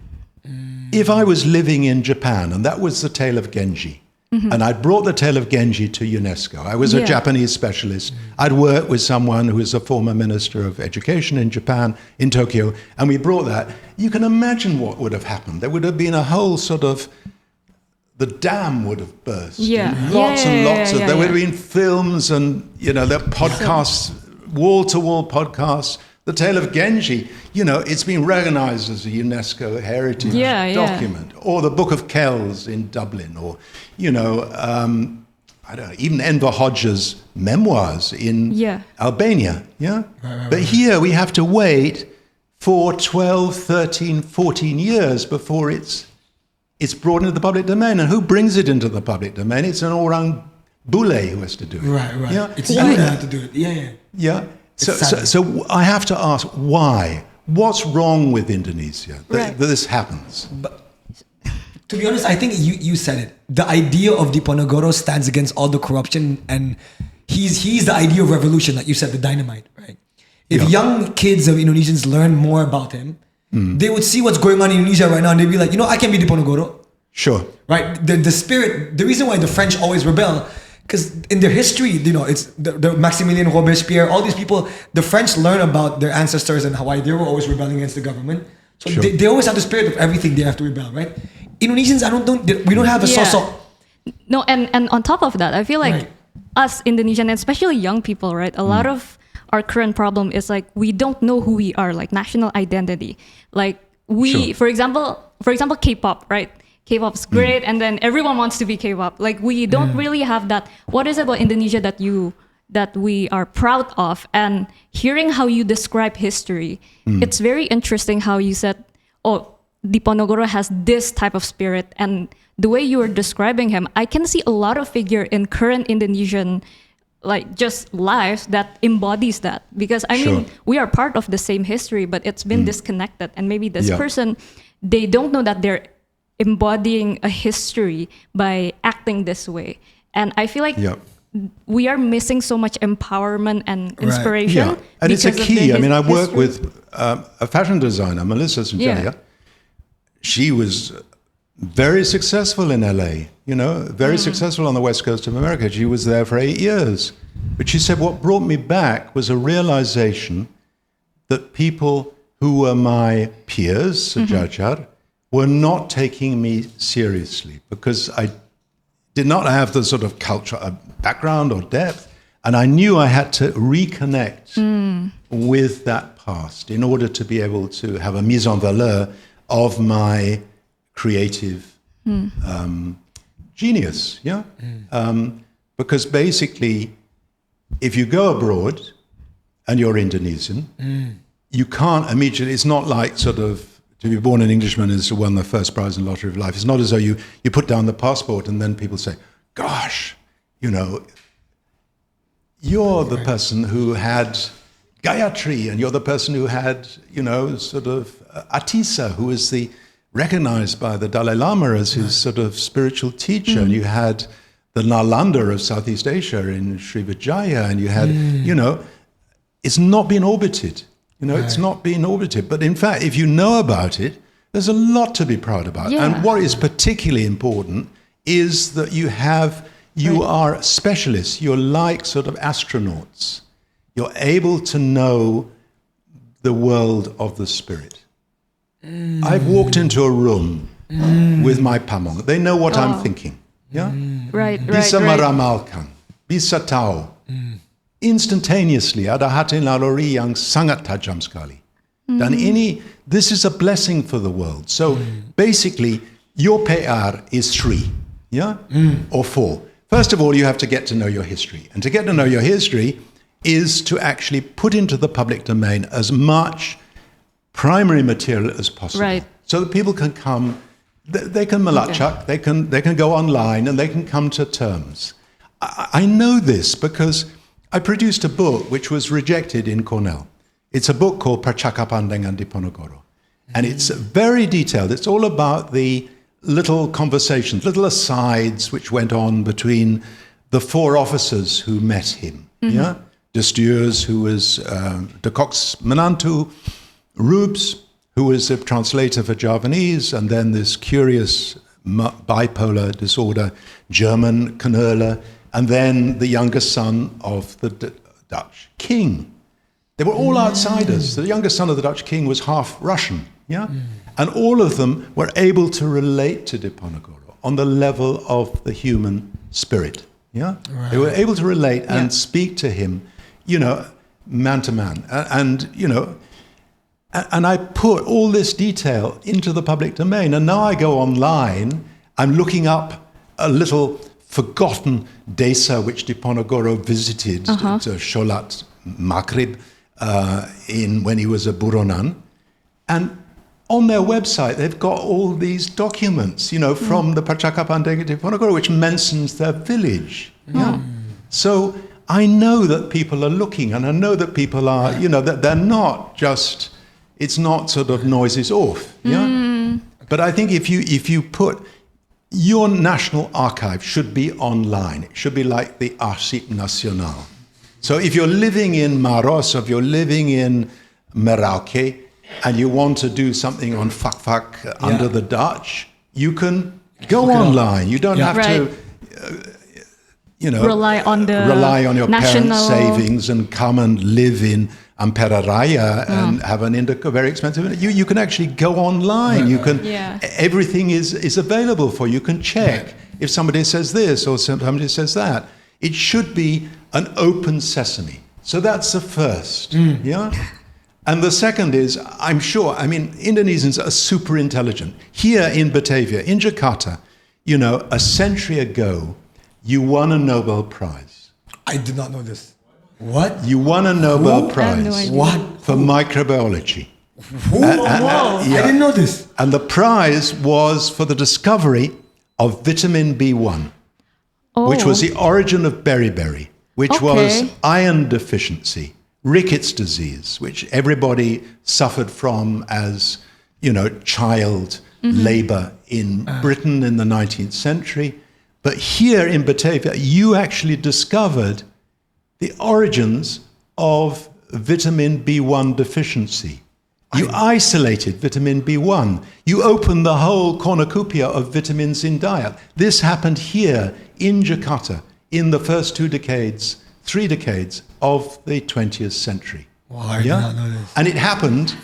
If I was living in Japan, and that was the tale of Genji, and I'd brought the tale of Genji to UNESCO, I was a Japanese specialist, I'd worked with someone who was a former minister of education in Japan, in Tokyo, and we brought that, you can imagine what would have happened. There would have been a whole sort of, the dam would have burst. Lots and lots of, there would have been films and, the podcasts, wall-to-wall podcasts. The tale of Genji, it's been recognized as a UNESCO heritage document. Or the Book of Kells in Dublin, or, I don't know, even Enver Hoxha's memoirs in Albania. Yeah? But here we have to wait for 12, 13, 14 years before it's brought into the public domain. And who brings it into the public domain? It's an orang bule who has to do it. Right. Yeah? It's you that have to do it. Yeah. So I have to ask, why? What's wrong with Indonesia that this happens? But to be honest, I think you said it. The idea of Diponegoro stands against all the corruption, and he's the idea of revolution, like you said, the dynamite, right? If young kids of Indonesians learn more about him, they would see what's going on in Indonesia right now, and they'd be like, I can be Diponegoro. Sure. Right? The spirit, the reason why the French always rebel, because in their history, it's the Maximilien Robespierre, all these people, the French learn about their ancestors and why they were always rebelling against the government. So they always have the spirit of everything they have to rebel, right? Indonesians, we don't have a so-so. No, and on top of that, I feel like us Indonesian, especially young people, right? A lot of our current problem is like we don't know who we are, like national identity. Like for example, K-pop, right? K-pop's great, and then everyone wants to be K-pop. Like we don't really have that. What is it about Indonesia that we are proud of? And hearing how you describe history, it's very interesting how you said, Diponegoro has this type of spirit, and the way you were describing him, I can see a lot of figure in current Indonesian, like just lives that embodies that. Because I mean, we are part of the same history, but it's been disconnected, and maybe this person, they don't know that they're embodying a history by acting this way. And I feel like we are missing so much empowerment and inspiration. Yeah. And it's a key. I mean, I work with a fashion designer, Melissa Sanjaya. She was very successful in LA, very successful on the West Coast of America. She was there for 8 years. But she said, what brought me back was a realization that people who were my peers, sejajar, were not taking me seriously because I did not have the sort of cultural background or depth. And I knew I had to reconnect with that past in order to be able to have a mise en valeur of my creative genius. Yeah, because basically, if you go abroad and you're Indonesian, you can't immediately. It's not like sort of to be born an Englishman is to win the first prize in the lottery of life. It's not as though you put down the passport and then people say, "Gosh, you know." You're the person who had Gayatri, and you're the person who had, you know, sort of Atisa, who is recognized by the Dalai Lama as his sort of spiritual teacher. And you had the Nalanda of Southeast Asia in Sri Vijaya, and you had, you know, it's not been orbited. You know, it's not been orbited. But in fact, if you know about it, there's a lot to be proud about. Yeah. And what is particularly important is that you are specialists. You're like sort of astronauts. You're able to know the world of the spirit. I've walked into a room with my pamong. They know what I'm thinking. Yeah? Bisa meramalkan. Bisa tahu. Instantaneously, ada hati naluri yang sangat tajam sekali. Dan this is a blessing for the world. So basically, your PR is 3, yeah? Or 4. First of all, you have to get to know your history. And to get to know your history is to actually put into the public domain as much primary material as possible. Right. So that people can come, they can malachak, they can go online and they can come to terms. I know this because I produced a book which was rejected in Cornell. It's a book called Percakapan dengan Diponegoro. And it's very detailed. It's all about the little conversations, little asides which went on between the 4 officers who met him. Yeah, De Stuurs, who was de Kock's Menantu, Rubes, who was a translator for Javanese, and then this curious bipolar disorder, German, Knöller, and then the youngest son of the Dutch king. They were all outsiders. The youngest son of the Dutch king was half Russian. Yeah. And all of them were able to relate to Diponegoro on the level of the human spirit. Yeah, they were able to relate and speak to him, you know, man to man. And you know, and I put all this detail into the public domain. And now I go online. I'm looking up a little forgotten desa which Diponegoro visited to Sholat Maghrib when he was a Buronan, and on their website, they've got all these documents, you know, from the Percakapan dengan Diponegoro, which mentions their village. Yeah. So I know that people are looking, and I know that people are, you know, that they're not just, it's not sort of noises off. Yeah. But I think if you put, your national archive should be online. It should be like the Arsip Nasional. So if you're living in Maros, or if you're living in Merauke, and you want to do something on Fak under the Dutch, you can go online. You don't have to, you know, rely on your parents' savings and come and live in Ampera Raya and have an indica very expensive. You can actually go online. You can. Everything is available for you. You can check if somebody says this or somebody says that. It should be an open sesame. So that's the first. Yeah. And the second is, I'm sure, I mean, Indonesians are super intelligent. Here in Batavia, in Jakarta, you know, a century ago, you won a Nobel Prize. I did not know this. What? You won a Nobel Prize. I have no idea. What? For microbiology. I didn't know this. And the prize was for the discovery of vitamin B1, which was the origin of beriberi, which was iron deficiency. Rickets disease, which everybody suffered from as, you know, child labor in Britain in the 19th century. But here in Batavia, you actually discovered the origins of vitamin B1 deficiency. You isolated vitamin B1. You opened the whole cornucopia of vitamins in diet. This happened here in Jakarta in the first 3 decades of the 20th century. Wow, I did not know this. And it happened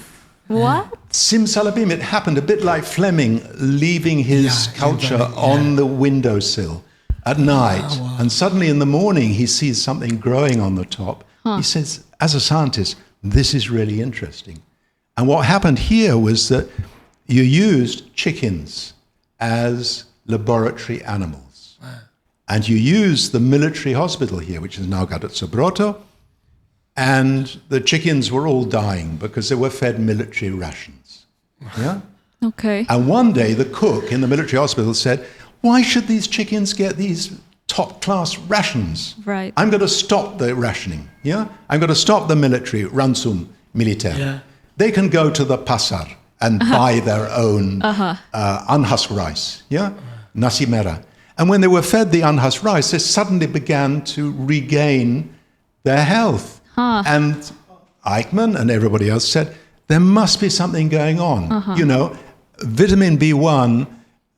What? Simsalabim, it happened a bit like Fleming leaving his culture on the windowsill at night. And suddenly in the morning, he sees something growing on the top. He says, as a scientist, this is really interesting. And what happened here was that you used chickens as laboratory animals. And you used the military hospital here, which is now Gatot Subroto, and the chickens were all dying because they were fed military rations. Yeah? Okay. And one day the cook in the military hospital said, why should these chickens get these top-class rations? Right. I'm going to stop the rationing. Yeah? I'm going to stop the military ransum militaire. Yeah. They can go to the pasar and buy their own unhusked rice. Yeah? Nasi merah. And when they were fed the unhusked rice, they suddenly began to regain their health. And Eichmann and everybody else said, there must be something going on. You know, vitamin B1,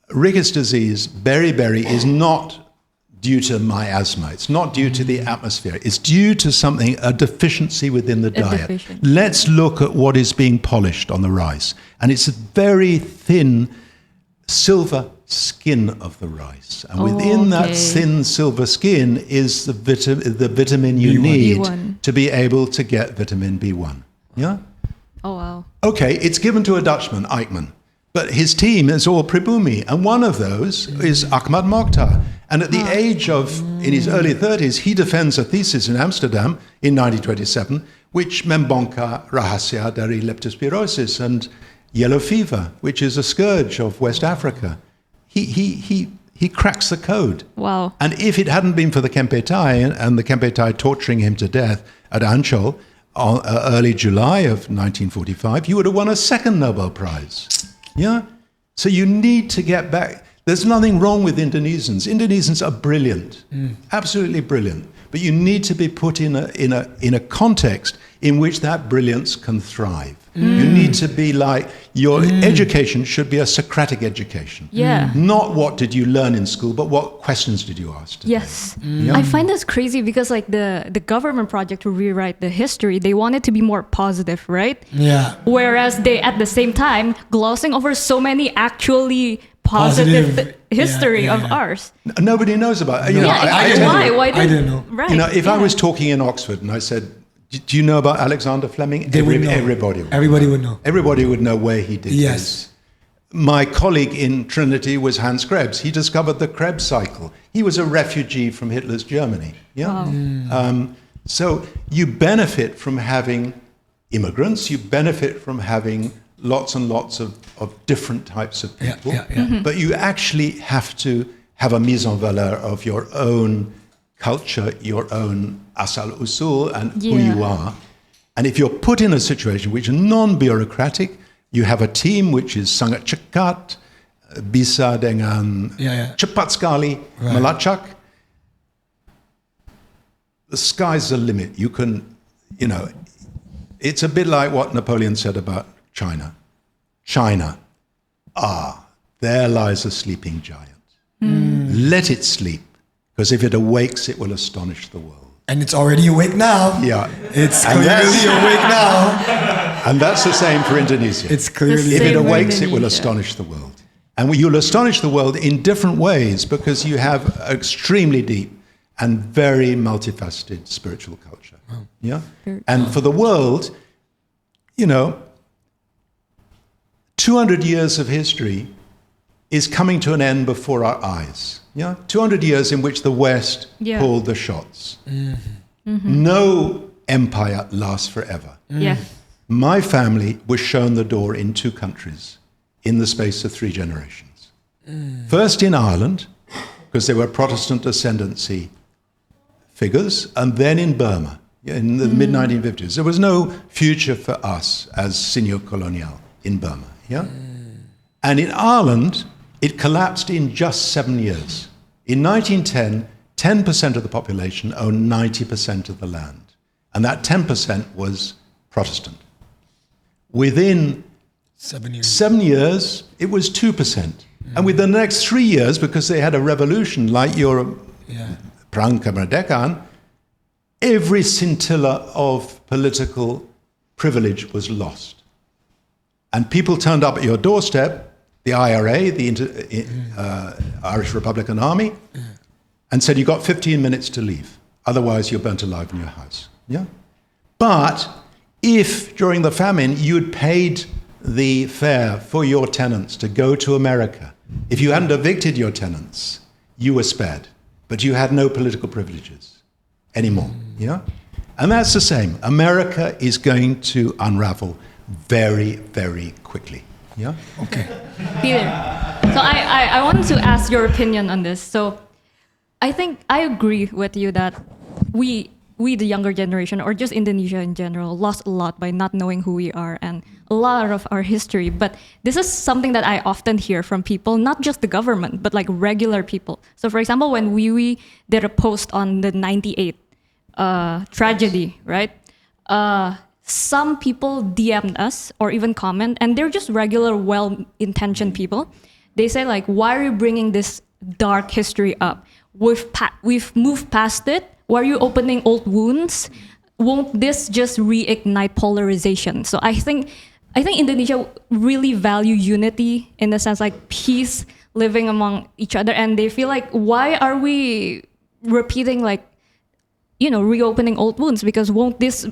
Ricketts disease, beriberi, is not due to miasma. It's not due to the atmosphere. It's due to something, a deficiency within the diet. Let's look at what is being polished on the rice. And it's a very thin silver skin of the rice. And within that thin silver skin is the vitamin you B1. need B1. to be able to get vitamin B1. Yeah? Oh, wow. Okay, it's given to a Dutchman, Eichmann. But his team is all Pribumi. And one of those is Ahmad Mokhtar. And at the age of, in his early 30s, he defends a thesis in Amsterdam in 1927, which membongka rahasia dari leptospirosis and yellow fever, which is a scourge of West Africa. He cracks the code. Wow. And if it hadn't been for the Kempeitai and the Kempeitai torturing him to death at Ancol, early July of 1945, he would have won a second Nobel Prize. Yeah? So you need to get back. There's nothing wrong with Indonesians. Indonesians are brilliant, absolutely brilliant. But you need to be put in a context in which that brilliance can thrive. You need to be like, your education should be a Socratic education. Yeah. Not what did you learn in school, but what questions did you ask today? Yes. I find this crazy because like the government project to rewrite the history, they want it to be more positive, right? Yeah. Whereas they at the same time glossing over so many actually positive history of ours. Nobody knows about it. You know, Why I didn't know. Right. You know, if I was talking in Oxford and I said, do you know about Alexander Fleming? Would know. Everybody would. Everybody would know. Everybody would know where he did Yes. this. My colleague in Trinity was Hans Krebs. He discovered the Krebs cycle. He was a refugee from Hitler's Germany. Yeah. Wow. So you benefit from having immigrants. You benefit from having lots and lots of different types of people. But you actually have to have a mise en valeur of your own culture, your own asal usul, and who you are. And if you're put in a situation which is non-bureaucratic, you have a team which is sangat cepat, bisa dengan cepat sekali melacak. The sky's the limit. You can, you know, it's a bit like what Napoleon said about China. China, there lies a sleeping giant. Let it sleep, because if it awakes, it will astonish the world. And it's already awake now. Yeah. It's clearly awake now. And that's the same for Indonesia. It's clearly If it Same for awakes, it will Indonesia. astonish the world. And you'll astonish the world in different ways because you have extremely deep and very multifaceted spiritual culture. Yeah? And for the world, you know, 200 years of history is coming to an end before our eyes. Yeah, 200 years in which the West pulled the shots. No empire lasts forever. Yeah. My family was shown the door in 2 countries in the space of 3 generations. First in Ireland, because there were Protestant ascendancy figures, and then in Burma in the mid-1950s. There was no future for us as Senior Colonial in Burma. Yeah, and in Ireland, it collapsed in just 7 years. In 1910, 10% of the population owned 90% of the land. And that 10% was Protestant. Within 7 years, it was 2%. And within the next 3 years, because they had a revolution like your Perang Kemerdekaan, every scintilla of political privilege was lost. and people turned up at your doorstep, the IRA, the Irish Republican Army, and said, you got 15 minutes to leave. Otherwise, you're burnt alive in your house. Yeah? But if during the famine you'd paid the fare for your tenants to go to America, if you hadn't evicted your tenants, you were spared. But you had no political privileges anymore. Yeah? And that's the same. America is going to unravel very, very quickly. Yeah? Okay. Peter, so I wanted to ask your opinion on this. So I think I agree with you that we, the younger generation, or just Indonesia in general, lost a lot by not knowing who we are and a lot of our history. But this is something that I often hear from people, not just the government, but like regular people. So for example, when WIUI did a post on the 98 tragedy, right? Some people DM'd us or even comment, and they're just regular, well-intentioned people. They say like, why are you bringing this dark history up? We've moved past it. Why are you opening old wounds? Won't this just reignite polarization? So I think Indonesia really value unity in the sense like peace, living among each other, and they feel like, why are we repeating like, reopening old wounds? Because won't this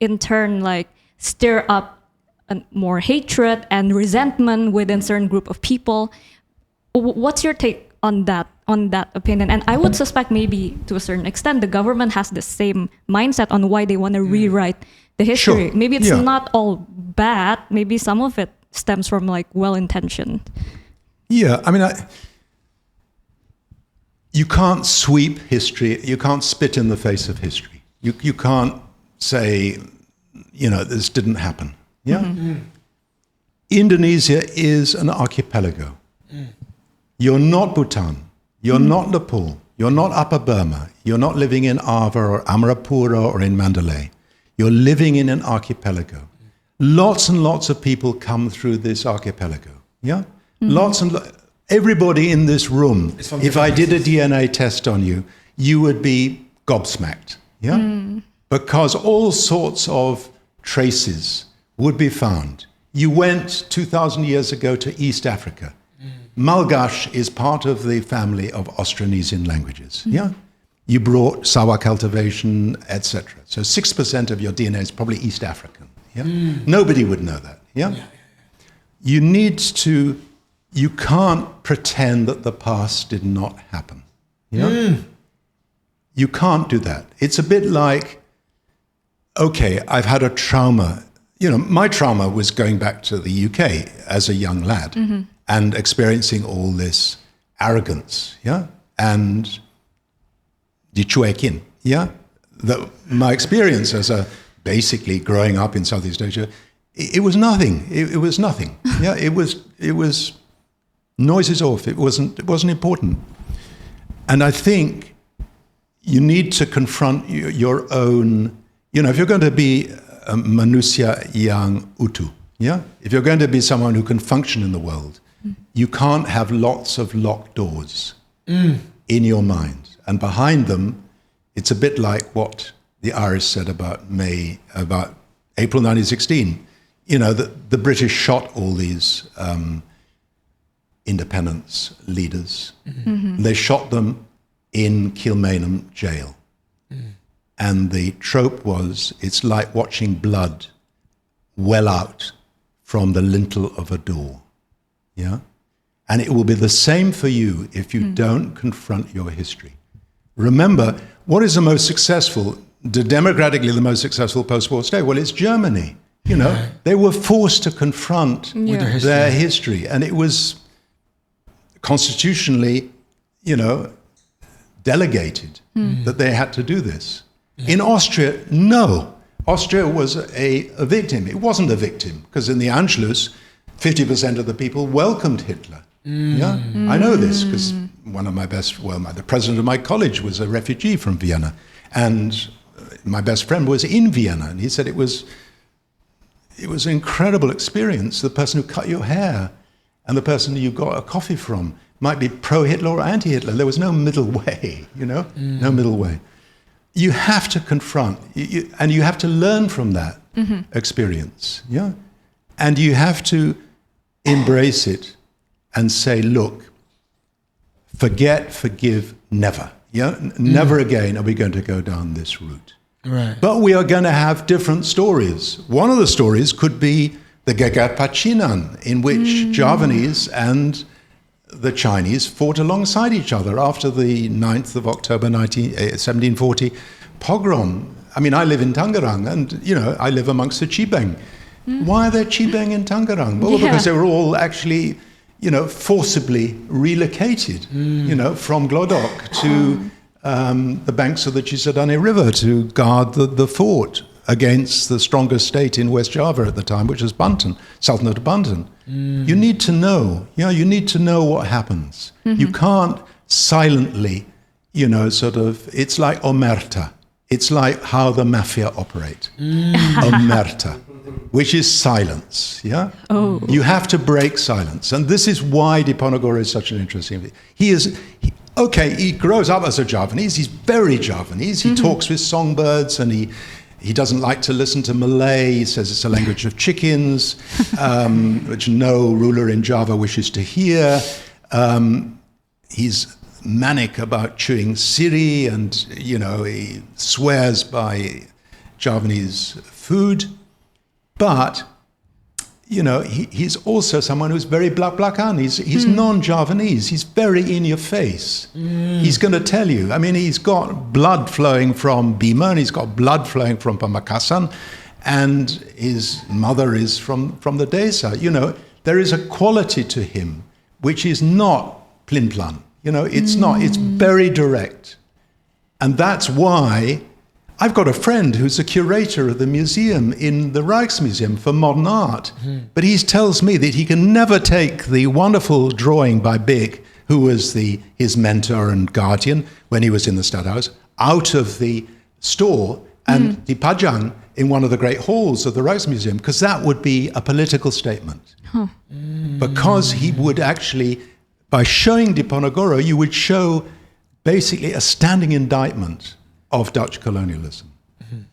in turn like stir up more hatred and resentment within a certain group of people? What's your take on that opinion? And I would suspect maybe to a certain extent the government has the same mindset on why they want to rewrite the history. Sure. Maybe it's not all bad. Maybe some of it stems from like well-intentioned. Yeah, I mean, you can't sweep history. You can't spit in the face of history. You can't say, this didn't happen. Yeah? Mm-hmm. Indonesia is an archipelago. You're not Bhutan. You're not Nepal. You're not Upper Burma. You're not living in Ava or Amarapura or in Mandalay. You're living in an archipelago. Lots and lots of people come through this archipelago. Yeah? Everybody in this room, if I did a DNA test on you, you would be gobsmacked. Yeah? Because all sorts of traces would be found. You went 2,000 years ago to East Africa. Malgache is part of the family of Austronesian languages. Yeah? You brought Sawa cultivation, etc. So 6% of your DNA is probably East African. Yeah? Nobody would know that. Yeah? You can't pretend that the past did not happen. Yeah? You can't do that. It's a bit like, okay, I've had a trauma. My trauma was going back to the UK as a young lad and experiencing all this arrogance, yeah? And dicuekin, yeah? My experience as basically growing up in Southeast Asia, it was nothing. It was nothing. Yeah, it was noises off. It wasn't important. And I think you need to confront your own, if you're going to be a manusia yang utuh, yeah? If you're going to be someone who can function in the world, you can't have lots of locked doors in your mind. And behind them, it's a bit like what the Irish said about April 1916. The British shot all these independence leaders. They shot them in Kilmainham jail. And the trope was, it's like watching blood well out from the lintel of a door. Yeah? And it will be the same for you if you don't confront your history. Remember, what is the most successful, democratically the most successful post-war state? Well, it's Germany. They were forced to confront their history. And it was constitutionally, delegated that they had to do this. In Austria, no. Austria was a victim. It wasn't a victim, because in the Anschluss, 50% of the people welcomed Hitler. Yeah, I know this because the president of my college was a refugee from Vienna, and my best friend was in Vienna, and he said it was an incredible experience. The person who cut your hair and the person you got a coffee from might be pro-Hitler or anti-Hitler. There was no middle way, no middle way. You have to confront, and you have to learn from that experience. Yeah. And you have to embrace it and say, look, forget, forgive, never. Never again are we going to go down this route. Right. But we are going to have different stories. One of the stories could be the Gegar Pacinan, in which Javanese and the Chinese fought alongside each other after the 9th of October 1740 pogrom. I mean, I live in Tangerang, and, I live amongst the Chibeng. Why are there Chibeng in Tangerang? Well, because they were all actually, forcibly relocated, from Glodok to the banks of the Cisadane River to guard the fort against the strongest state in West Java at the time, which was Banten, Sultanate of Banten. You need to know, you need to know what happens. You can't silently, it's like omerta. It's like how the mafia operate. Omerta, which is silence, Oh. You have to break silence. And this is why Diponegoro is such an interesting thing. He grows up as a Javanese. He's very Javanese. He talks with songbirds, and he doesn't like to listen to Malay. He says it's a language of chickens, which no ruler in Java wishes to hear. He's manic about chewing siri, and, he swears by Javanese food. But, he's also someone who's very blak-blakan. He's non-Javanese. He's very in your face. He's going to tell you. I mean, he's got blood flowing from Bima, and he's got blood flowing from Pamakasan, and his mother is from the Desa. There is a quality to him which is not plin-plan. It's not. It's very direct. And that's why I've got a friend who's a curator of the museum in the Rijksmuseum for modern art. But he tells me that he can never take the wonderful drawing by Beek, who was his mentor and guardian when he was in the Stadhuis, out of the store and dipajang in one of the great halls of the Rijksmuseum, because that would be a political statement. Because he would actually, by showing Diponegoro, you would show basically a standing indictment of Dutch colonialism.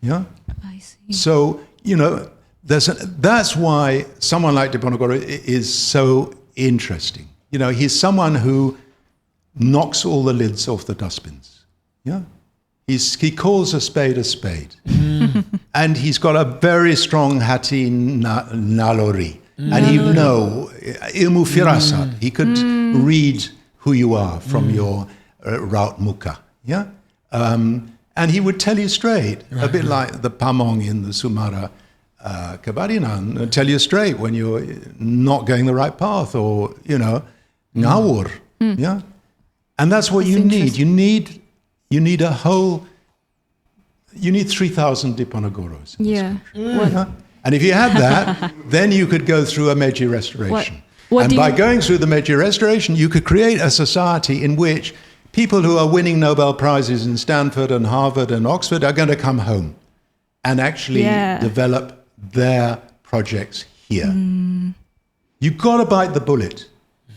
Yeah? I see. So, that's why someone like Diponegoro is so interesting. He's someone who knocks all the lids off the dustbins. Yeah? He calls a spade, and he's got a very strong hati nalori. And ilmu firasat. He could read who you are from your raut muka. Yeah? And he would tell you straight, a bit like the Pamong in the Sumatra Kabadinan, tell you straight when you're not going the right path, or, ngawur. Yeah? And that's what you need. You need a whole, you need 3,000 Diponegoros in this country. Yeah? And if you had that, then you could go through a Meiji restoration. And by going through the Meiji restoration, you could create a society in which people who are winning Nobel Prizes in Stanford and Harvard and Oxford are going to come home and actually develop their projects here. You've got to bite the bullet.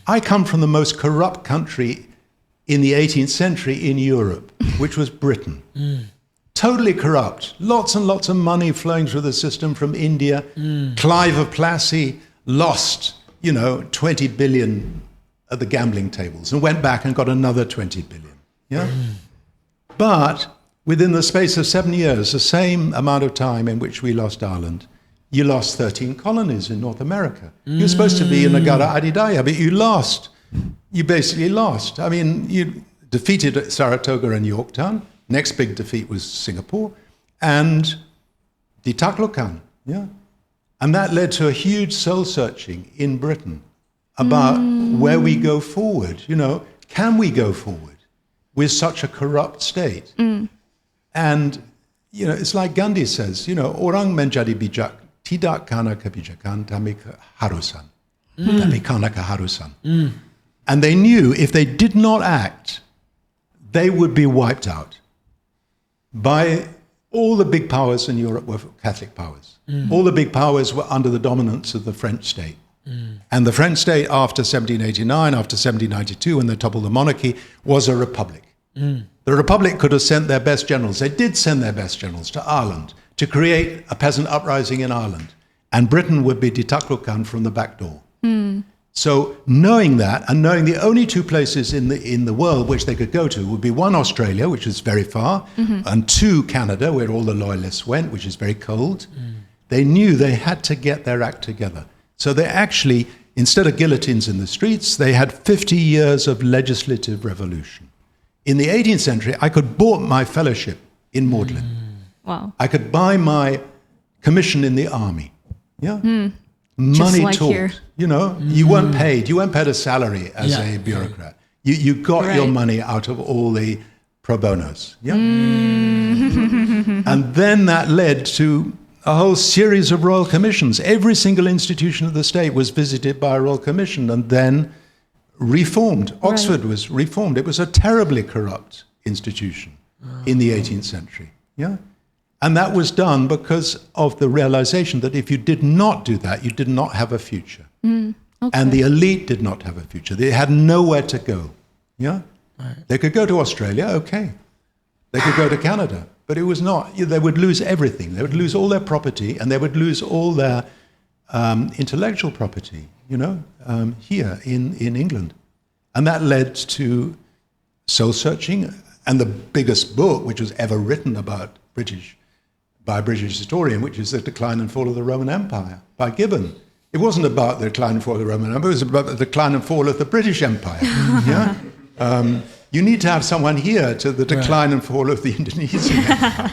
I come from the most corrupt country in the 18th century in Europe, which was Britain. Totally corrupt. Lots and lots of money flowing through the system from India. Clive of Plassey lost, 20 billion at the gambling tables and went back and got another 20 billion. Yeah? But within the space of 7 years, the same amount of time in which we lost Ireland, you lost 13 colonies in North America. You're supposed to be in Negara Adidaya, but you lost. You basically lost. I mean, you defeated Saratoga and Yorktown. Next big defeat was Singapore and Ditaklokan. Yeah? And that led to a huge soul-searching in Britain about where we go forward. Can we go forward with such a corrupt state? And, it's like Gandhi says, orang menjadi bijak tidak karena kebijakan tapi keharusan. Tapi karena keharusan. And they knew if they did not act, they would be wiped out by all the big powers in Europe were Catholic powers. All the big powers were under the dominance of the French state. And the French state after 1789, after 1792, when they toppled the monarchy, was a republic. The republic could have sent their best generals. They did send their best generals to Ireland to create a peasant uprising in Ireland. and Britain would be ditaklukan from the back door. So knowing that, and knowing the only two places in the world which they could go to would be one, Australia, which is very far, and two, Canada, where all the loyalists went, which is very cold. They knew they had to get their act together. So they actually, instead of guillotines in the streets, they had 50 years of legislative revolution. In the 18th century, I could bought my fellowship in Magdalen. Wow. I could buy my commission in the army. Yeah. Money like talked. here. You know, you weren't paid. You weren't paid a salary as a bureaucrat. You got your money out of all the pro bonos. Yeah. And then that led to a whole series of royal commissions. Every single institution of the state was visited by a royal commission and then reformed. Oxford was reformed. It was a terribly corrupt institution in the 18th century. Yeah. And that was done because of the realization that if you did not do that, you did not have a future. And the elite did not have a future. They had nowhere to go. Yeah? Right. They could go to Australia, okay. They could go to Canada, but it was not. They would lose everything. They would lose all their property, and they would lose all their intellectual property, here in England. And that led to soul-searching, and the biggest book which was ever written by a British historian, which is The Decline and Fall of the Roman Empire, by Gibbon. It wasn't about the decline and fall of the Roman Empire, it was about the decline and fall of the British Empire. Yeah? You need to have someone here to the decline and fall of the Indonesian Empire.